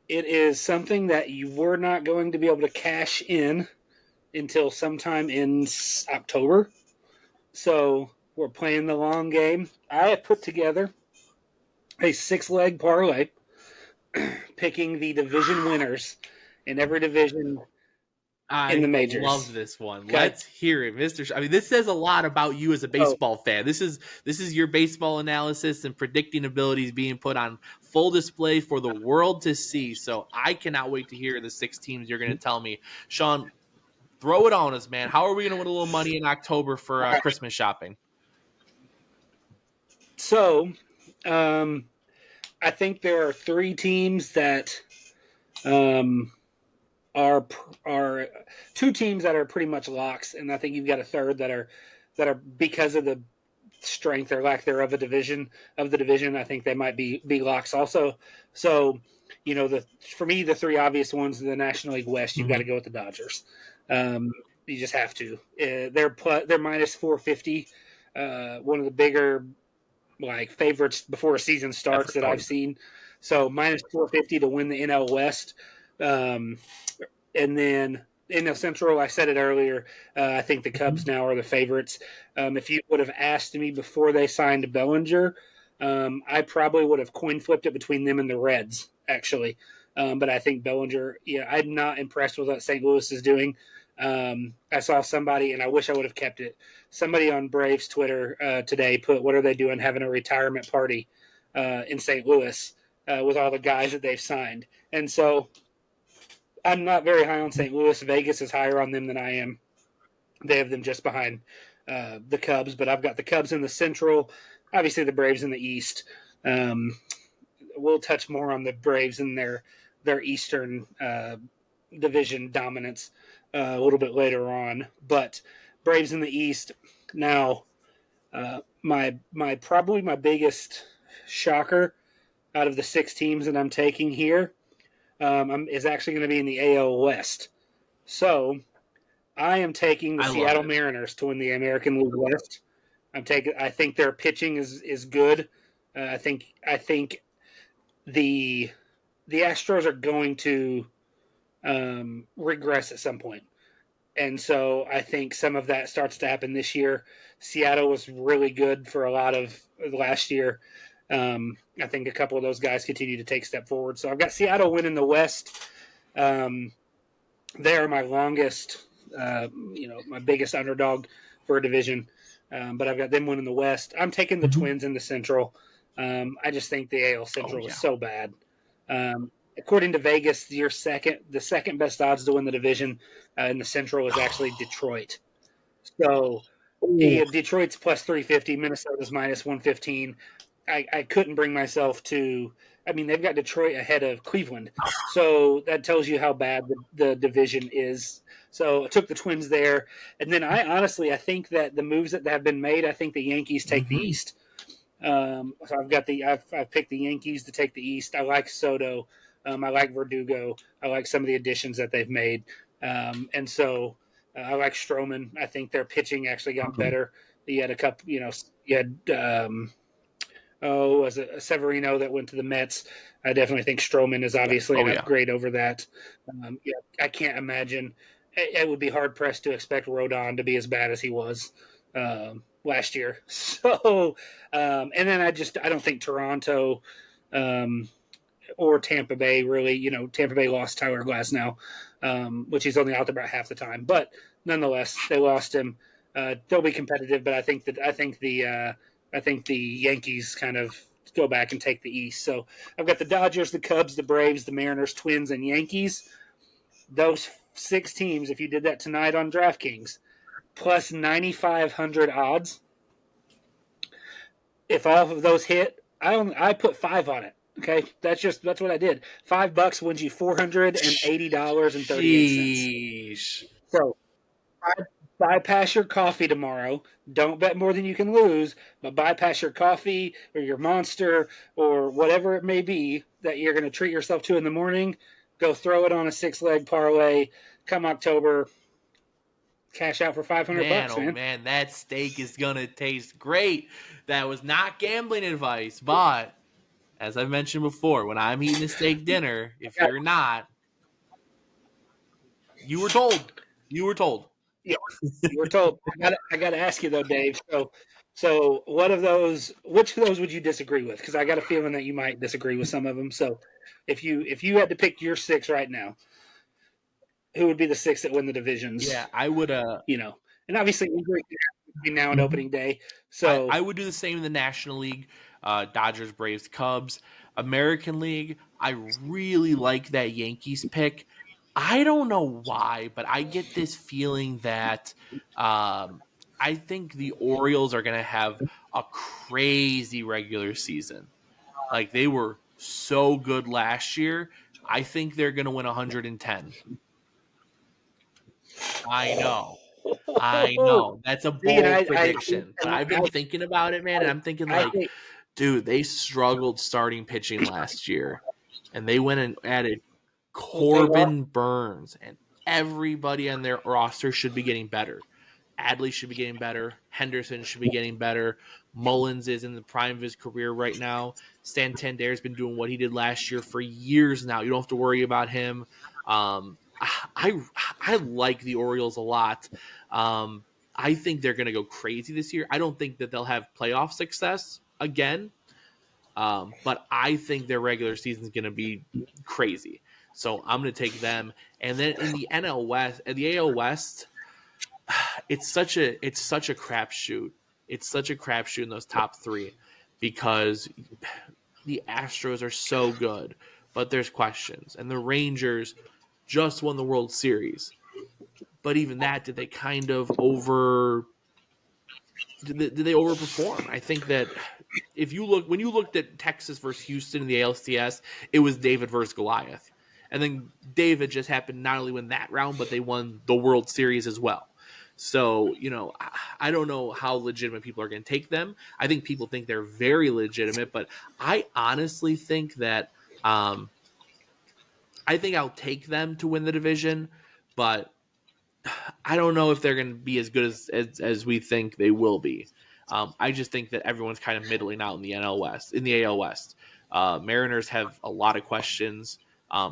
it is something that you were not going to be able to cash in until sometime in October. So we're playing the long game. I have put together a 6-leg parlay, picking the division winners in every division in the I love majors. this one. Okay. Let's hear it, Mr. I mean, this says a lot about you as a So baseball fan. This is your baseball analysis and predicting abilities being put on full display for the world to see. So I cannot wait to hear the 6 teams you're going to tell me. Sean, throw it on us, man. How are we going to win a little money in October for Christmas shopping? so um, I think there are 3 teams that um, are 2 teams that are pretty much locks, and I think you've got a third that are because of the strength or lack thereof of the division. I think they might be locks also. So, for me, the 3 obvious ones in the National League West, you've got to go with the Dodgers. You just have to. They're minus 450. One of the bigger favorites before a season starts that Oh, I've seen. So minus 450 to win the NL West. And then NL Central, I said it earlier. I think the Cubs now are the favorites. If you would have asked me before they signed Bellinger, I probably would have coin flipped it between them and the Reds, actually. But I think Bellinger, yeah, I'm not impressed with what St. Louis is doing. I saw somebody, and I wish I would have kept it. Somebody on Braves Twitter today put, "What are they doing? Having a retirement party in St. Louis with all the guys that they've signed?" And so I'm not very high on St. Louis. Vegas is higher on them than I am. They have them just behind the Cubs, but I've got the Cubs in the Central. Obviously, the Braves in the East. Um, we'll touch more on the Braves and their Eastern division dominance a little bit later on. But Braves in the East now. My probably my biggest shocker out of the 6 teams that I'm taking here is actually going to be in the AL West. So I am taking the I love Seattle it. Mariners to win the American League West. I think their pitching is good. I think the the Astros are going to regress at some point. And so I think some of that starts to happen this year. Seattle was really good for a lot of last year. I think a couple of those guys continue to take a step forward. So I've got Seattle winning the West. Um, they are my longest, my biggest underdog for a division. But I've got them winning the West. I'm taking the Mhm. Twins in the Central. I just think the AL Oh Central is yeah. so bad. According to Vegas, the second best odds to win the division in the Central is actually Detroit. So Ooh. yeah, Detroit's plus 350, Minnesota's minus 115. I couldn't bring myself to. I mean, they've got Detroit ahead of Cleveland, so that tells you how bad the division is. So I took the Twins there, and then I think that the moves that have been made, I think the Yankees take the Hmm. East. So I've picked the Yankees to take the East. I like Soto. I like Verdugo. I like some of the additions that they've made, and so I like Stroman. I think their pitching actually got better. You had a couple, you had was it Severino that went to the Mets? I definitely think Stroman is Yeah. obviously an Oh yeah. upgrade over that. Yeah, I can't imagine. It would be hard pressed to expect Rodon to be as bad as he was last year. So, and then I don't think Toronto um, or Tampa Bay really. Tampa Bay lost Tyler Glass now, which he's only out there about half the time. But nonetheless, they lost him. They'll be competitive, but I think the Yankees kind of go back and take the East. So I've got the Dodgers, the Cubs, the Braves, the Mariners, Twins, and Yankees. Those 6 teams, if you did that tonight on DraftKings, plus 9,500 odds. If all of those hit, I put 5 on it. Okay, that's what I did. $5 wins you $480.38. Sheesh. So bypass your coffee tomorrow. Don't bet more than you can lose, but bypass your coffee or your monster or whatever it may be that you're going to treat yourself to in the morning. Go throw it on a 6-leg parlay. Come October, cash out for 500 Man, bucks, oh man. man, that steak is gonna taste great. That was not gambling advice, but as I mentioned before, when I'm eating a steak dinner, if I got, you're not, you were told. You were told. yeah, you were told. I got to ask you though, Dave. So which of those would you disagree with? Because I got a feeling that you might disagree with some of them. So, if you had to pick your 6 right now, who would be the 6 that win the divisions? Yeah, I would. And obviously injury can happen between now and Mhm. opening day. I So would do the same in the National League. Dodgers, Braves, Cubs. American League, I really like that Yankees pick. I don't know why, but I get this feeling that I think the Orioles are going to have a crazy regular season. Like they were so good last year. I think they're going to win 110. I know. I know. That's a see, and bold prediction, but I've been thinking about it, man, and I'm thinking I like, think dude, they struggled starting pitching last year, and they went and added they lost. Corbin Burns, and everybody on their roster should be getting better. Adley should be getting better. Henderson should be getting better. Mullins is in the prime of his career right now. Santander's been doing what he did last year for years now. You don't have to worry about him. I I like the Orioles a lot. I think they're going to go crazy this year. I don't think that they'll have playoff success again, but I think their regular season is going to be crazy. So I'm going to take them. And then in the NL West, the AL West, it's such a crapshoot. It's such a crapshoot in those top three because the Astros are so good, but there's questions. And the Rangers just won the World Series. But even that, did they kind of over did they overperform? I think that if you look when you looked at Texas versus Houston in the ALCS, it was David versus Goliath. And then David just happened not only win that round, but they won the World Series as well. So, I don't know how legitimate people are going to take them. I think people think they're very legitimate, but I honestly think that I think I'll take them to win the division, but I don't know if they're going to be as good as we think they will be. I just think that everyone's kind of middling out in the NL West, in the AL West. Mariners have a lot of questions.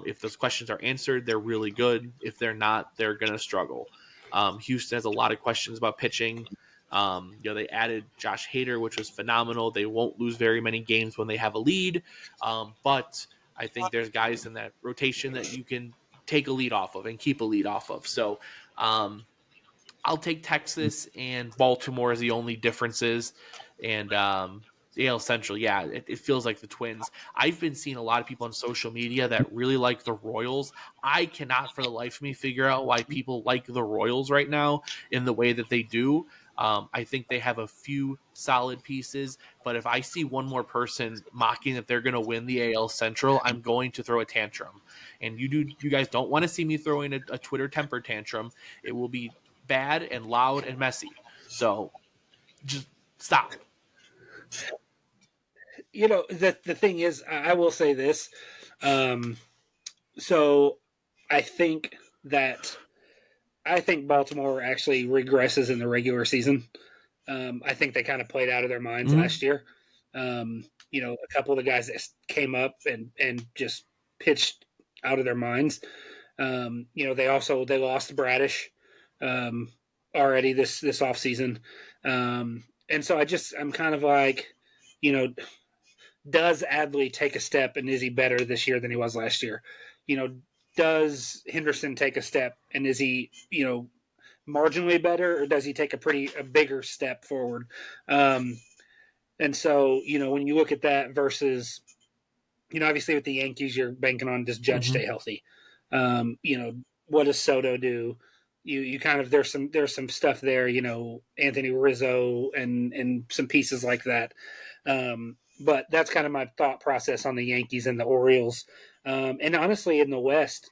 If those questions are answered, they're really good. If they're not, they're going to struggle. Houston has a lot of questions about pitching. They added Josh Hader, which was phenomenal. They won't lose very many games when they have a lead, but I think there's guys in that rotation that you can take a lead off of and keep a lead off of. So I'll take Texas and Baltimore as the only differences. And the AL Central, yeah, it feels like the Twins. I've been seeing a lot of people on social media that really like the Royals. I cannot for the life of me figure out why people like the Royals right now in the way that they do. I think they have a few solid pieces, but if I see one more person mocking that they're going to win the AL Central, I'm going to throw a tantrum. And you guys don't want to see me throwing a Twitter temper tantrum. It will be bad and loud and messy. So just stop. The thing is, I will say this. Um, so I think that I think Baltimore actually regresses in the regular season. I think they kind of played out of their minds Mm-hmm. last year. A couple of the guys that came up and just pitched out of their minds. They lost Bradish already this offseason. And so I'm kind of like, you know, does Adley take a step and is he better this year than he was last year? Does Henderson take a step and is he, marginally better, or does he take a bigger step forward? And so, when you look at that versus, obviously with the Yankees, you're banking on does Judge Mm-hmm. stay healthy? What does Soto do? You kind of there's some stuff there, Anthony Rizzo and some pieces like that. But that's kind of my thought process on the Yankees and the Orioles. And honestly, in the West,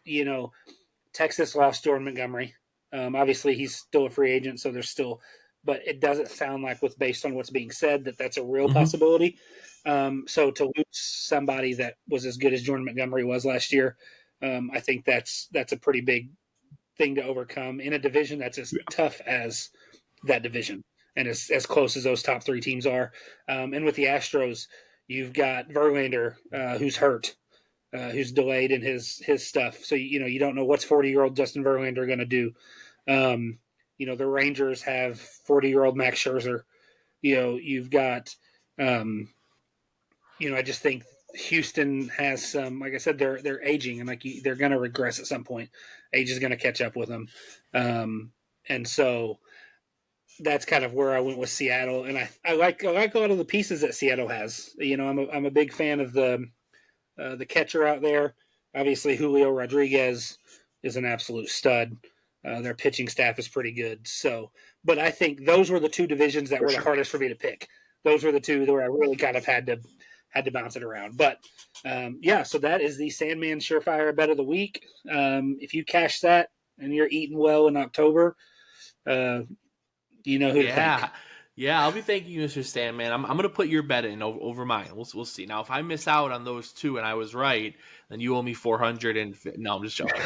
Texas lost Jordan Montgomery. Obviously, he's still a free agent, so there's still, but it doesn't sound like based on what's being said that's a real Mm-hmm. possibility. So to lose somebody that was as good as Jordan Montgomery was last year, I think that's a pretty big thing to overcome in a division that's as tough as that division and as close as those top three teams are. And with the Astros, you've got Verlander, who's hurt, who's delayed in his stuff. So you don't know what's 40-year-old Justin Verlander going to do. The Rangers have 40-year-old Max Scherzer. You've got. I just think Houston has some. Like I said, they're aging and they're going to regress at some point. Age is going to catch up with them, and so that's kind of where I went with Seattle. And I like a lot of the pieces that Seattle has. I'm a big fan of the catcher out there. Obviously, Julio Rodriguez is an absolute stud. Their pitching staff is pretty good. So, but I think those were the two divisions that For were the sure. hardest for me to pick. Those were the two where I really kind of had to bounce it around. But yeah, so that is the Sandman Surefire Bet of the week. If you cash that and you're eating well in October, you know who to thank. Yeah. Yeah, I'll be thanking you, Mr. Sandman. I'm going to put your bet in over mine. We'll see. Now, if I miss out on those two and I was right, then you owe me 400 and no, I'm just joking.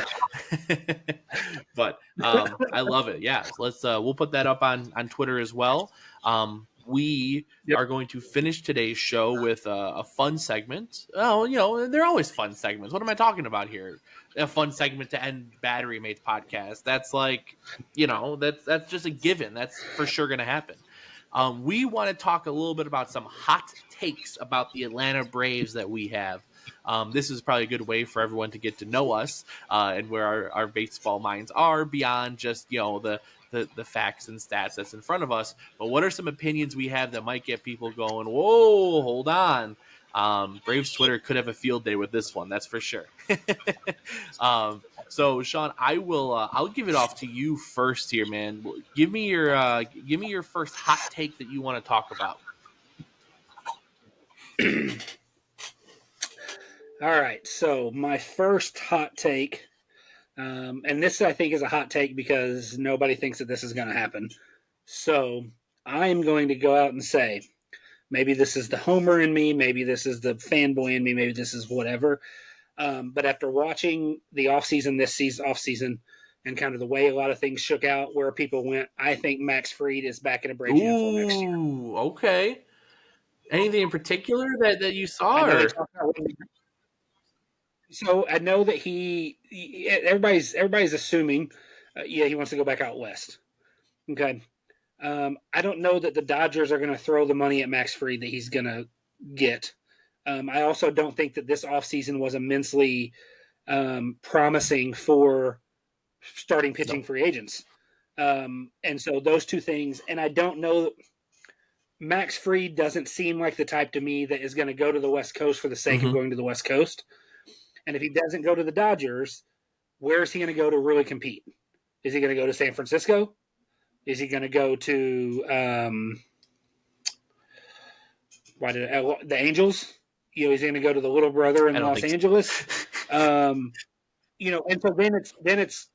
But I love it. Yeah, so we'll put that up on Twitter as well. we Yep. are going to finish today's show with a fun segment. Oh, they're always fun segments. What am I talking about here? A fun segment to end Battery Mates podcast. That's like, that's just a given. That's for sure going to happen. We want to talk a little bit about some hot takes about the Atlanta Braves that we have. This is probably a good way for everyone to get to know us and where our baseball minds are beyond just the facts and stats that's in front of us. But what are some opinions we have that might get people going? Whoa, hold on. Braves Twitter could have a field day with this one. That's for sure. So Sean, I'll give it off to you first here, man. Give me your first hot take that you want to talk about. All right. So my first hot take, and this I think is a hot take because nobody thinks that this is going to happen. So I'm going to go out and say, maybe this is the homer in me, maybe this is the fanboy in me, maybe this is whatever. But after watching the offseason, this season, offseason, and kind of the way a lot of things shook out, where people went, I think Max Fried is back in a Braves uniform next year. Ooh, okay. Anything in particular that you I saw? know they Or? talked about. So I know that everybody's assuming, he wants to go back out west. Okay. I don't know that the Dodgers are going to throw the money at Max Fried that he's going to get. I also don't think that this offseason was immensely promising for starting pitching No. free agents. And so those two things, and I don't know. Max Fried doesn't seem like the type to me that is going to go to the West Coast for the sake of Mm-hmm. going to the West Coast. And if he doesn't go to the Dodgers, where is he going to go to really compete? Is he going to go to San Francisco? Is he going to go to the Angels? He's going to go to the little brother in I don't Los think so. Angeles. And so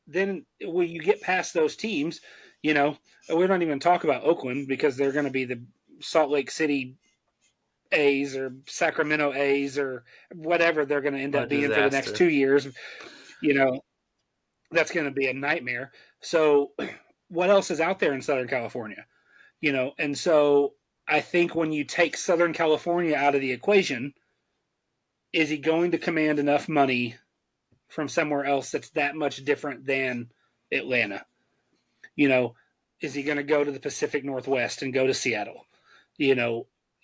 then when you get past those teams, we don't even talk about Oakland because they're going to be the Salt Lake City A's or Sacramento A's or whatever they're going to end A up being for the next disaster. 2 years. That's going to be a nightmare. So, what else is out there in Southern California? And so I think when you take Southern California out of the equation, is he going to command enough money from somewhere else that's that much different than Atlanta? Is he going to go to the Pacific Northwest and go to Seattle?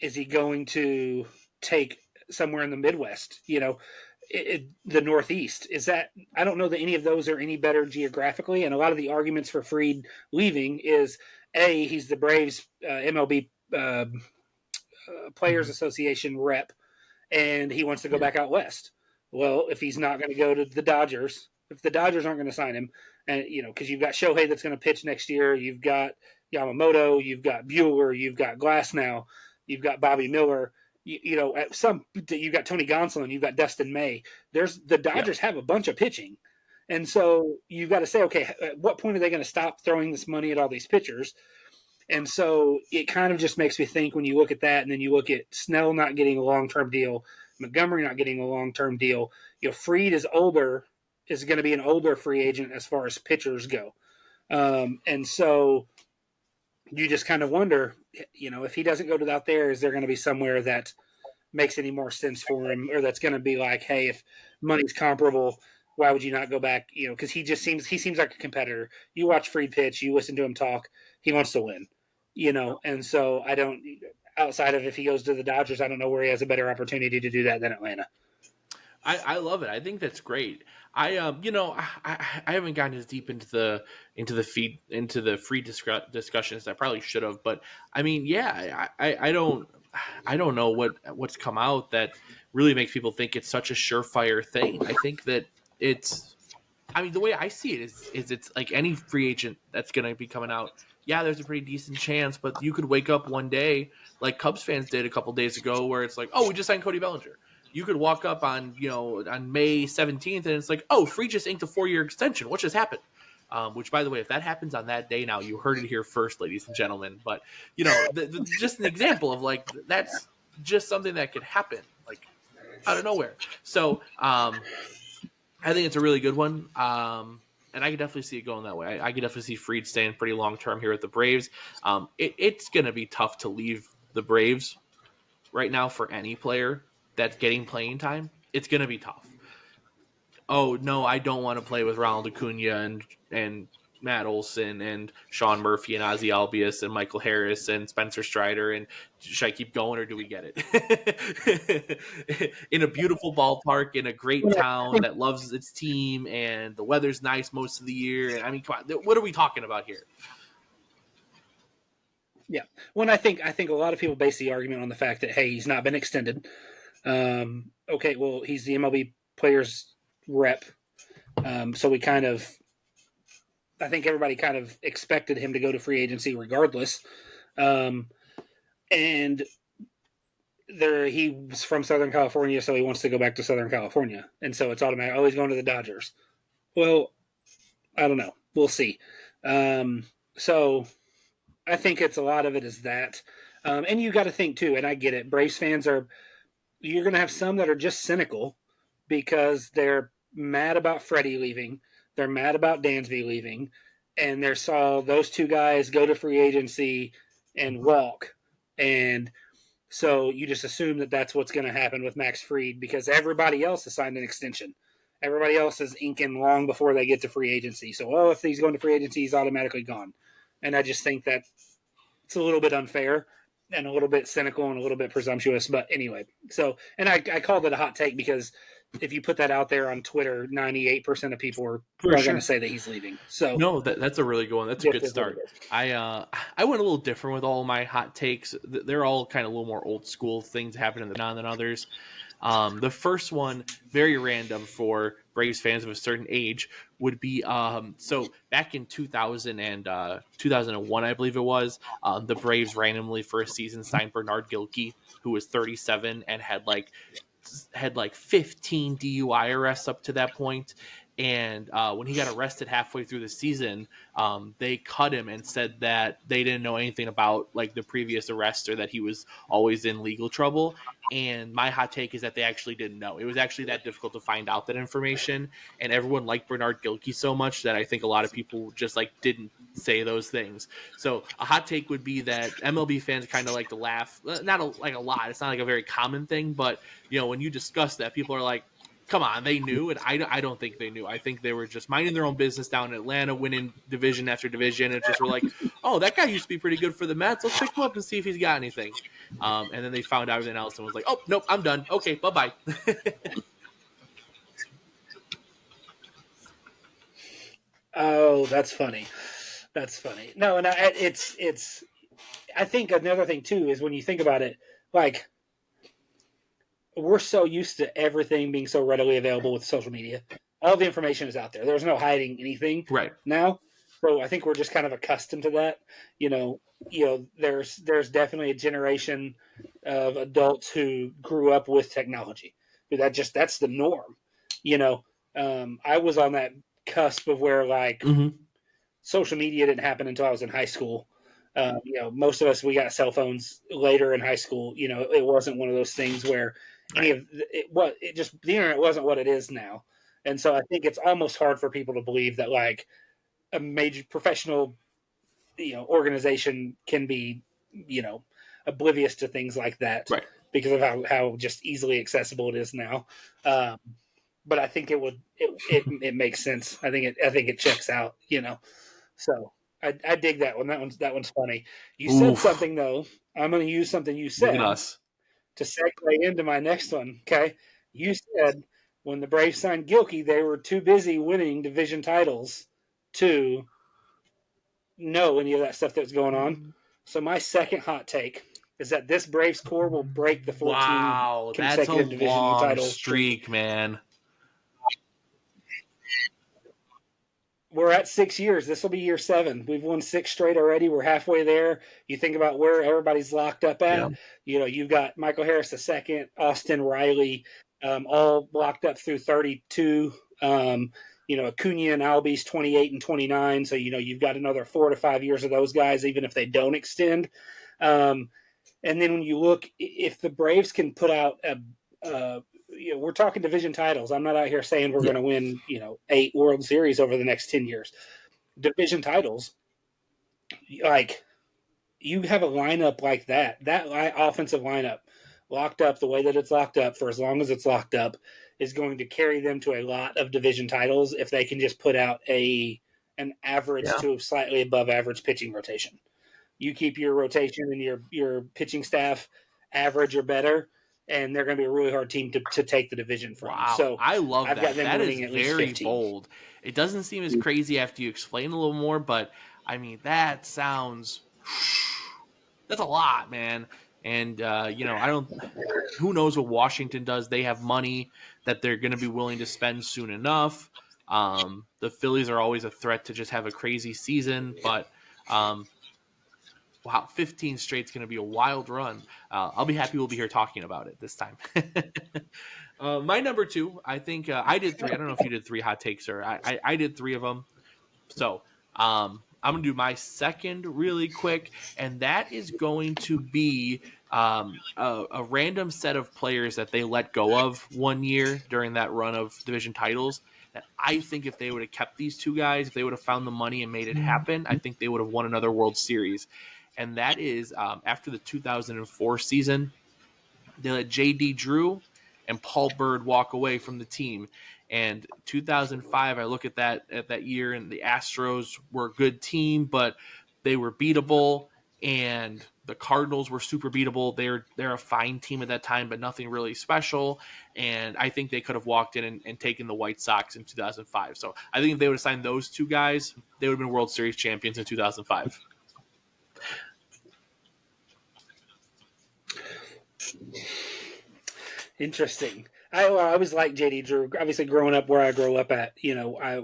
Is he going to take somewhere in the Midwest? The Northeast. Is that? I don't know that any of those are any better geographically. And a lot of the arguments for Fried leaving is he's the Braves MLB Players Mm-hmm. Association rep, and he wants to go back out west. Well, if he's not going to go to the Dodgers, if the Dodgers aren't going to sign him, and because you've got Shohei that's going to pitch next year, you've got Yamamoto, you've got Bueller, you've got Glasnow, you've got Bobby Miller. You've got Tony Gonsolin, you've got Dustin May. The Yeah. Dodgers have a bunch of pitching, and so you've got to say, okay, at what point are they going to stop throwing this money at all these pitchers? And so it kind of just makes me think when you look at that, and then you look at Snell not getting a long term deal, Montgomery not getting a long term deal. Fried is going to be an older free agent as far as pitchers go. And so you just kind of wonder, if he doesn't go to out there, is there going to be somewhere that makes any more sense for him, or that's going to be like, hey, if money's comparable, why would you not go back? Because he seems like a competitor. You watch Fried pitch, you listen to him talk, he wants to win. And so I don't. Outside of if he goes to the Dodgers, I don't know where he has a better opportunity to do that than Atlanta. I love it. I think that's great. I haven't gotten as deep into the free discussions. I probably should have, but I mean, yeah, I don't know what's come out that really makes people think it's such a surefire thing. I think that it's. I mean, the way I see it is it's like any free agent that's going to be coming out. Yeah, there's a pretty decent chance, but you could wake up one day like Cubs fans did a couple days ago, where it's like, oh, we just signed Cody Bellinger. You could walk up on May 17th, and it's like, oh, Free just inked a 4-year extension. What just happened? Which, by the way, if that happens on that day, now you heard it here first, ladies and gentlemen. But just an example of like that's just something that could happen like out of nowhere. So I think it's a really good one. and I could definitely see it going that way. I could definitely see Fried staying pretty long term here with the Braves. It's going to be tough to leave the Braves right now for any player that's getting playing time. It's going to be tough. Oh no, I don't want to play with Ronald Acuna and Matt Olson and Sean Murphy and Ozzy Albius and Michael Harris and Spencer Strider, and should I keep going or do we get it? In a beautiful ballpark in a great town that loves its team and the weather's nice most of the year. And I mean, come on, what are we talking about here? Yeah. Well, I think a lot of people base the argument on the fact that, hey, he's not been extended. Okay, well, he's the MLB players rep, so we kind of, I think everybody kind of expected him to go to free agency regardless. And he's from Southern California, so he wants to go back to Southern California, and so it's automatic. Oh, he's going to the Dodgers. Well, I don't know. We'll see. So I think it's a lot of it is that, and you got to think too. And I get it. Braves fans you're going to have some that are just cynical because they're mad about Freddie leaving, they're mad about Dansby leaving, and they saw those two guys go to free agency and walk, and so you just assume that that's what's going to happen with Max Fried because everybody else has signed an extension. Everybody else is inking long before they get to free agency. So, if he's going to free agency, he's automatically gone. And I just think that it's a little bit unfair and a little bit cynical and a little bit presumptuous. But anyway, so, and I called it a hot take because if you put that out there on Twitter, 98% of people are going to say that he's leaving. So no, that's a really good one. That's a good start. I went a little different with all my hot takes. They're all kind of a little more old school things happening than others. The first one, very random for Braves fans of a certain age, would be so back in 2000 and 2001, I believe it was, the Braves randomly for a season signed Bernard Gilkey, who was 37 and had like 15 DUI arrests up to that point. And when he got arrested halfway through the season, they cut him and said that they didn't know anything about like the previous arrest or that he was always in legal trouble. And my hot take is that they actually didn't know. It was actually that difficult to find out that information. And everyone liked Bernard Gilkey so much that I think a lot of people just like didn't say those things. So a hot take would be that MLB fans kind of like to laugh, like a lot. It's not like a very common thing, but when you discuss that, people are like, come on, they knew. And I don't think they knew. I think they were just minding their own business down in Atlanta, winning division after division, and just were like, oh, that guy used to be pretty good for the Mets. Let's pick him up and see if he's got anything. And then they found out everything else and was like, oh, nope, I'm done. Okay, bye-bye. Oh, that's funny. That's funny. No, and it's. I think another thing too is when you think about it, like we're so used to everything being so readily available with social media. All the information is out there. There's no hiding anything right now. So I think we're just kind of accustomed to that. There's definitely a generation of adults who grew up with technology. That's the norm. I was on that cusp of where like social media didn't happen until I was in high school. Most of us, we got cell phones later in high school. It wasn't one of those things where the internet wasn't what it is now. And so I think it's almost hard for people to believe that like a major professional, organization can be, oblivious to things like that because of how just easily accessible it is now. But I think it makes sense. I think it checks out, so I dig that one. That one's funny. You said something though. I'm going to use something you said to segue into my next one. Okay, you said when the Braves signed Gilkey, they were too busy winning division titles to know any of that stuff that's going on. So my second hot take is that this Braves core will break the 14 consecutive division title streak, man. We're at 6 years. This will be year 7. We've won 6 straight already. We're halfway there. You think about where everybody's locked up at. Yeah. You've got Michael Harris II, Austin Riley, all locked up through 32. Acuna and Albies 28 and 29. So, you've got another 4 to 5 years of those guys, even if they don't extend. And then when you look, if the Braves can put out we're talking division titles. I'm not out here saying we're going to win 8 World Series over the next 10 years. Division titles, like you have a lineup like that offensive lineup locked up the way that it's locked up for as long as it's locked up is going to carry them to a lot of division titles if they can just put out an average to slightly above average pitching rotation. You keep your rotation and your pitching staff average or better, and they're going to be a really hard team to take the division from. Wow, So I love I've got that. them That is winning at least very 15. bold. It doesn't seem as crazy after you explain a little more, but I mean, that sounds that's a lot, man. And I don't. Who knows what Washington does? They have money that they're going to be willing to spend soon enough. The Phillies are always a threat to just have a crazy season, but wow, 15 straight is going to be a wild run. I'll be happy we'll be here talking about it this time. My number 2, I think I did 3. I don't know if you did 3 hot takes or I did 3 of them. So I'm going to do my second really quick, and that is going to be a random set of players that they let go of one year during that run of division titles. That I think if they would have kept these 2 guys, if they would have found the money and made it happen, I think they would have won another World Series. And that is after the 2004 season, they let J.D. Drew and Paul Bird walk away from the team. And 2005, I look at that year, and the Astros were a good team, but they were beatable, and the Cardinals were super beatable. They're a fine team at that time, but nothing really special. And I think they could have walked in and taken the White Sox in 2005. So I think if they would have signed those 2 guys, they would have been World Series champions in 2005. Interesting. I always liked JD Drew. Obviously, growing up where I grew up at,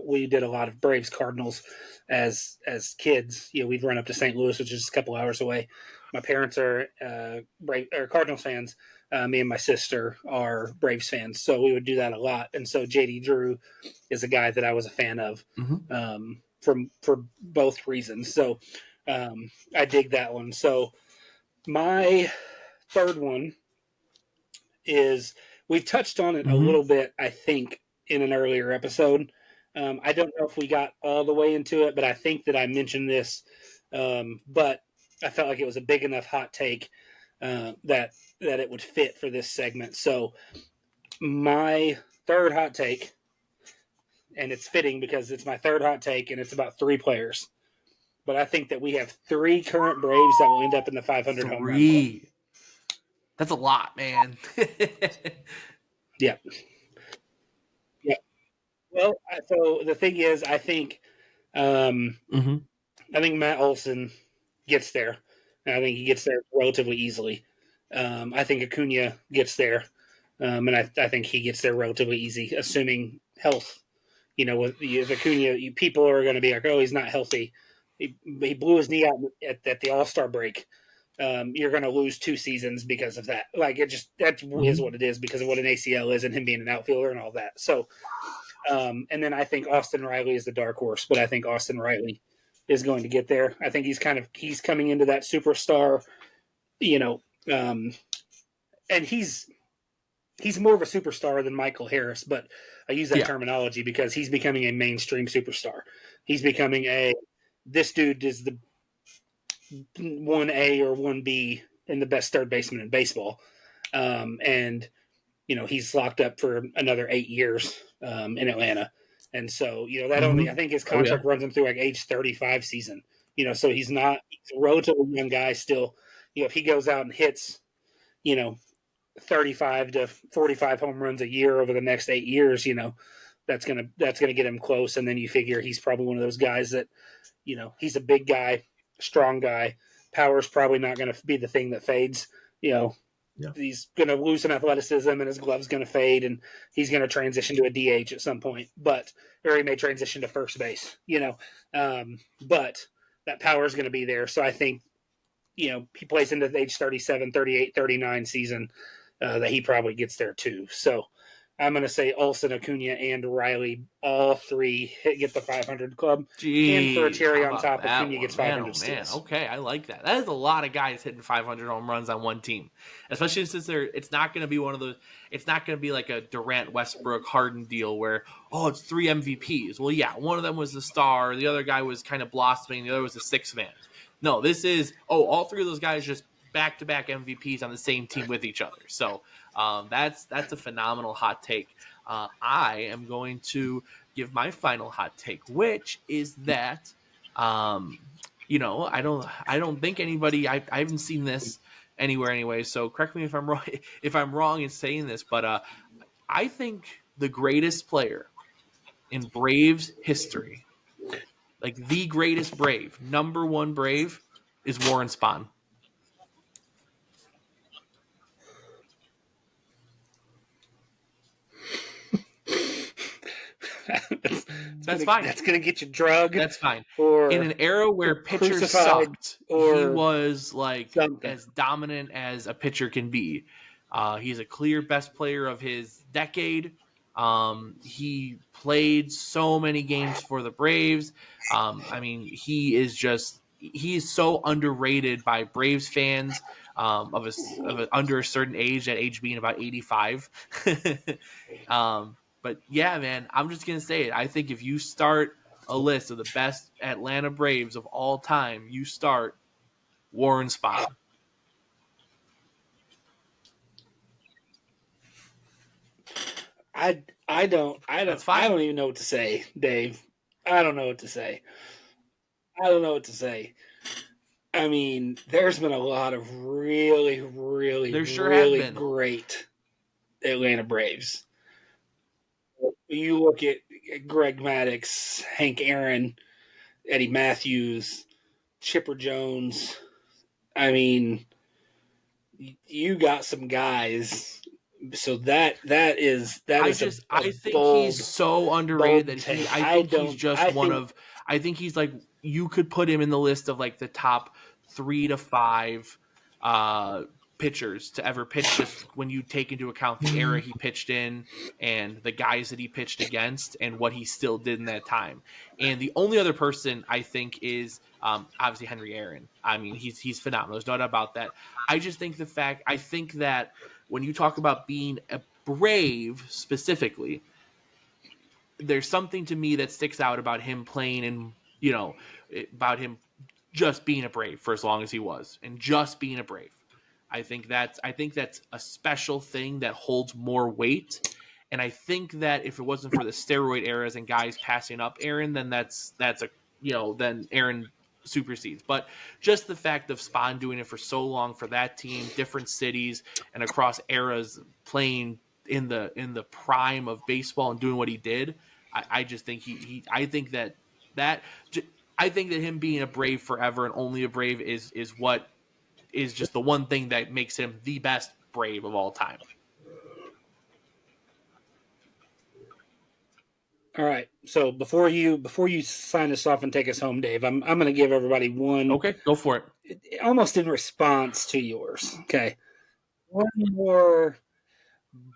we did a lot of Braves Cardinals as kids. We'd run up to St. Louis, which is just a couple hours away. My parents are Cardinals fans. Me and my sister are Braves fans, so we would do that a lot. And so JD Drew is a guy that I was a fan of for both reasons. So I dig that one. So my third one is we've touched on it a little bit, I think, in an earlier episode. I don't know if we got all the way into it, but I think that I mentioned this. But I felt like it was a big enough hot take that it would fit for this segment. So my third hot take, and it's fitting because it's my third hot take, and it's about 3 players. But I think that we have 3 current Braves that will end up in the 500 home run club. That's a lot, man. Yeah. Yeah. Well, so the thing is, I think Matt Olson gets there. And I think he gets there relatively easily. I think Acuna gets there, and I think he gets there relatively easy, assuming health. With Acuna, people are going to be like, "Oh, he's not healthy. He blew his knee out at the All-Star break." You're going to lose 2 seasons because of that. Like that is what it is because of what an ACL is and him being an outfielder and all that. So, and then I think Austin Riley is the dark horse, but I think Austin Riley is going to get there. I think he's coming into that superstar, and he's more of a superstar than Michael Harris, but I use that terminology because he's becoming a mainstream superstar. He's becoming this dude is the 1A or 1B and the best third baseman in baseball. And he's locked up for another 8 years in Atlanta. And so, that only, I think his contract runs him through like age 35 season, so he's a relatively young guy still. If he goes out and hits, 35 to 45 home runs a year over the next 8 years, that's going to get him close. And then you figure he's probably one of those guys that, he's a big guy, strong guy. Power's probably not going to be the thing that fades, He's going to lose some athleticism and his glove's going to fade and he's going to transition to a DH at some point, or he may transition to first base, but that power is going to be there. So I think, he plays into the age 37, 38, 39 season that he probably gets there too. So I'm going to say Olsen, Acuna, and Riley, all three get the 500 club. And for a Jeez, cherry how on about top, that Acuna one, gets man? 500 Oh man, steals. okay, I like that. That is a lot of guys hitting 500 home runs on one team, especially since it's not going to be one of those. It's not going to be like a Durant, Westbrook, Harden deal where it's 3 MVPs. Well, yeah, one of them was the star, the other guy was kind of blossoming, the other was the sixth man. No, this is all three of those guys just back to back MVPs on the same team with each other. So that's a phenomenal hot take. I am going to give my final hot take, which is that um, I don't think anybody I haven't seen this anywhere anyway. So correct me if I'm wrong if I'm wrong in saying this, but I think the greatest player in Braves history, like the greatest Brave, number one Brave, is Warren Spahn. That's fine. That's gonna get you drug That's fine. In or an era where pitchers crucified sucked, he or was like something. as dominant as a pitcher can be. He's a clear best player of his decade. He played so many games for the Braves. I mean, he's so underrated by Braves fans under a certain age, that age being about 85. But yeah, man, I'm just gonna say it. I think if you start a list of the best Atlanta Braves of all time, you start Warren Spahn. That's I fine. don't even know what to say, Dave. I don't know what to say. I don't know what to say. I mean, there's been a lot of really, really, There sure have really been. great Atlanta Braves. You look at Greg Maddux, Hank Aaron, Eddie Matthews, Chipper Jones. I mean, you got some guys. So that is a I think he's bold so underrated bold that take. I think he's just I one think of I think he's like you could put him in the list of like the top 3 to 5 uh pitchers to ever pitch, just when you take into account the era he pitched in and the guys that he pitched against and what he still did in that time. And the only other person I think is obviously Henry Aaron. I mean, he's phenomenal. There's no doubt about that. I think that when you talk about being a Brave specifically, there's something to me that sticks out about him playing and about him just being a Brave for as long as he was and just being a Brave. I think that's a special thing that holds more weight. And I think that if it wasn't for the steroid eras and guys passing up Aaron, then that's a then Aaron supersedes. But just the fact of Spawn doing it for so long for that team, different cities and across eras, playing in the prime of baseball and doing what he did, I just think I think that I think that him being a Brave forever and only a Brave is what is just the one thing that makes him the best Brave of all time. all right. So before you sign us off and take us home, Dave, I'm going to give everybody one Okay, go for it. almost in response to yours. Okay, one more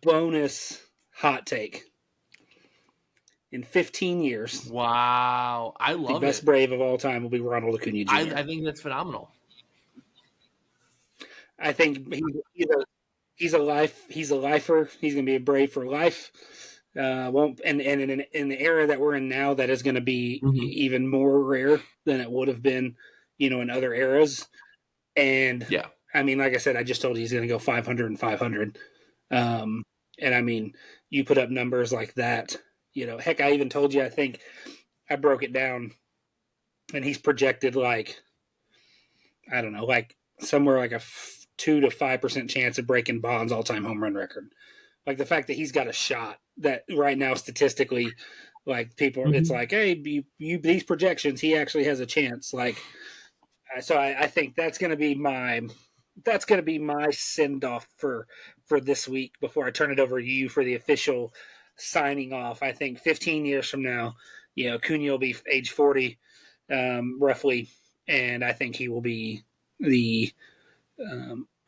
bonus hot take. In 15 years, Wow, I the love best it. Brave of all time will be Ronald Acuna Jr. I think that's phenomenal. I think he's a life he's a lifer. He's going to be a Brave for life. Won't and in the era that we're in now, that is going to be Hmm. even more rare than it would have been, in other eras. And Yeah. I mean, like I said, I just told you he's going to go 500 and 500. Um, and I mean, you put up numbers like that. Heck, I even told you. I think I broke it down, and he's projected like, I don't know, like somewhere like a 2 to 5% chance of breaking Bond's all-time home run record. Like the fact that he's got a shot that right now statistically, like people, it's Hmm. like, hey, these projections, he actually has a chance. Like, so I think that's gonna be my send off for this week before I turn it over to you for the official signing off. I think 15 years from now, Cunha will be age 40, roughly, and I think he will be the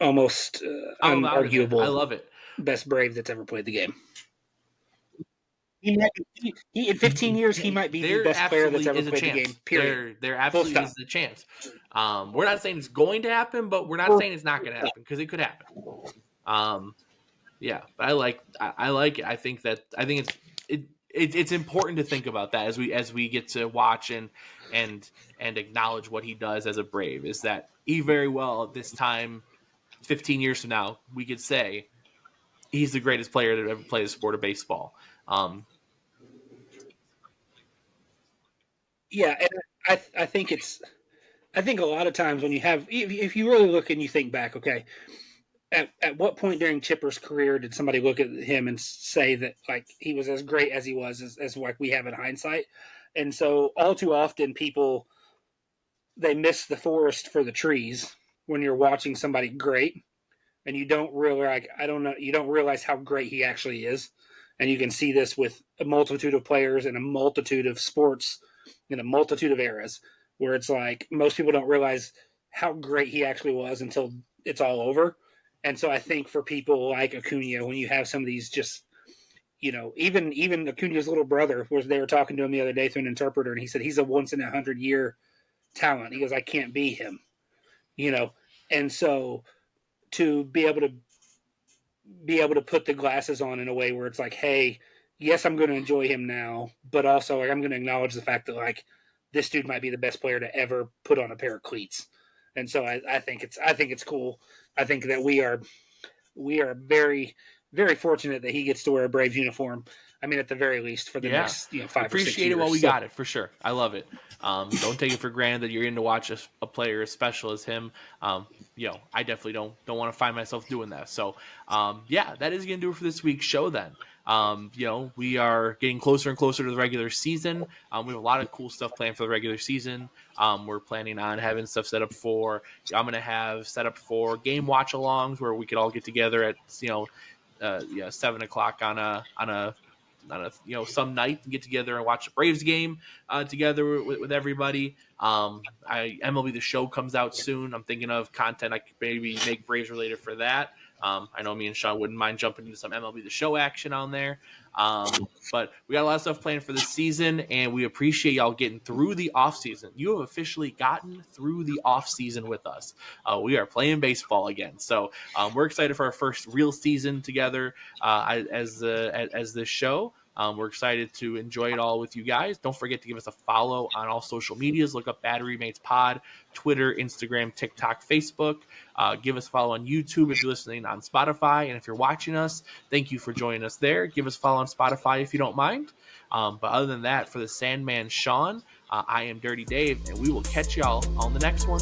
almost I'm about it, man. I unarguable love it. best Brave that's ever played the game. he might in 15 years he might be the There best player that's absolutely ever is a played the game. chance. Period. There Full absolutely stop. is a chance. We're not saying it's going to happen, but we're not saying it's not going to happen because it could happen. Um, yeah, but I like it. I think it's important to think about that as we get to watch and and acknowledge what he does as a Brave. Is that he very well at this time, 15 years from now, we could say he's the greatest player to ever play the sport of baseball. Um, Yeah, and I think it's I think a lot of times when you have if you really look and you think back, okay, at what point during Chipper's career did somebody look at him and say that like he was as great as he was as like we have in hindsight? And so all too often people they miss the forest for the trees when you're watching somebody great and you don't really like I don't know you don't realize how great he actually is. And you can see this with a multitude of players in a multitude of sports in a multitude of eras where it's like most people don't realize how great he actually was until it's all over. And so I think for people like Acuna, when you have some of these just even Acuna's little brother was they were talking to him the other day through an interpreter, and he said he's a once in 100 year talent. He goes, I can't be him, you know, and so to be able to put the glasses on in a way where it's like, hey, yes, I'm going to enjoy him now, but also like I'm going to acknowledge the fact that like this dude might be the best player to ever put on a pair of cleats. And so I think it's cool. I think that we are very fortunate that he gets to wear a Braves uniform. I mean, at the very least for the Yeah, next 5 or 6 appreciate it while years. we So got it for sure. I love it. Don't take it for granted that you're in to watch a player as special as him. I definitely don't want to find myself doing that. So, yeah, that is gonna do it for this week's show. Then, we are getting closer and closer to the regular season. We have a lot of cool stuff planned for the regular season. We're planning on having stuff set up for. I'm gonna have set up for game watch alongs where we could all get together at 7 o'clock on a some night and get together and watch the Braves game together with everybody. MLB The Show comes out soon. I'm thinking of content I could maybe make Braves related for that. I know me and Sean wouldn't mind jumping into some MLB The Show action on there. But we got a lot of stuff planned for this season, and we appreciate y'all getting through the off season. You have officially gotten through the off season with us. We are playing baseball again, so we're excited for our first real season together as this show. We're excited to enjoy it all with you guys. Don't forget to give us a follow on all social medias. Look up Battery Mates Pod, Twitter, Instagram, TikTok, Facebook. Give us a follow on YouTube if you're listening on Spotify. And if you're watching us, thank you for joining us there. Give us a follow on Spotify if you don't mind. But other than that, for the Sandman Sean, I am Dirty Dave, and we will catch y'all on the next one.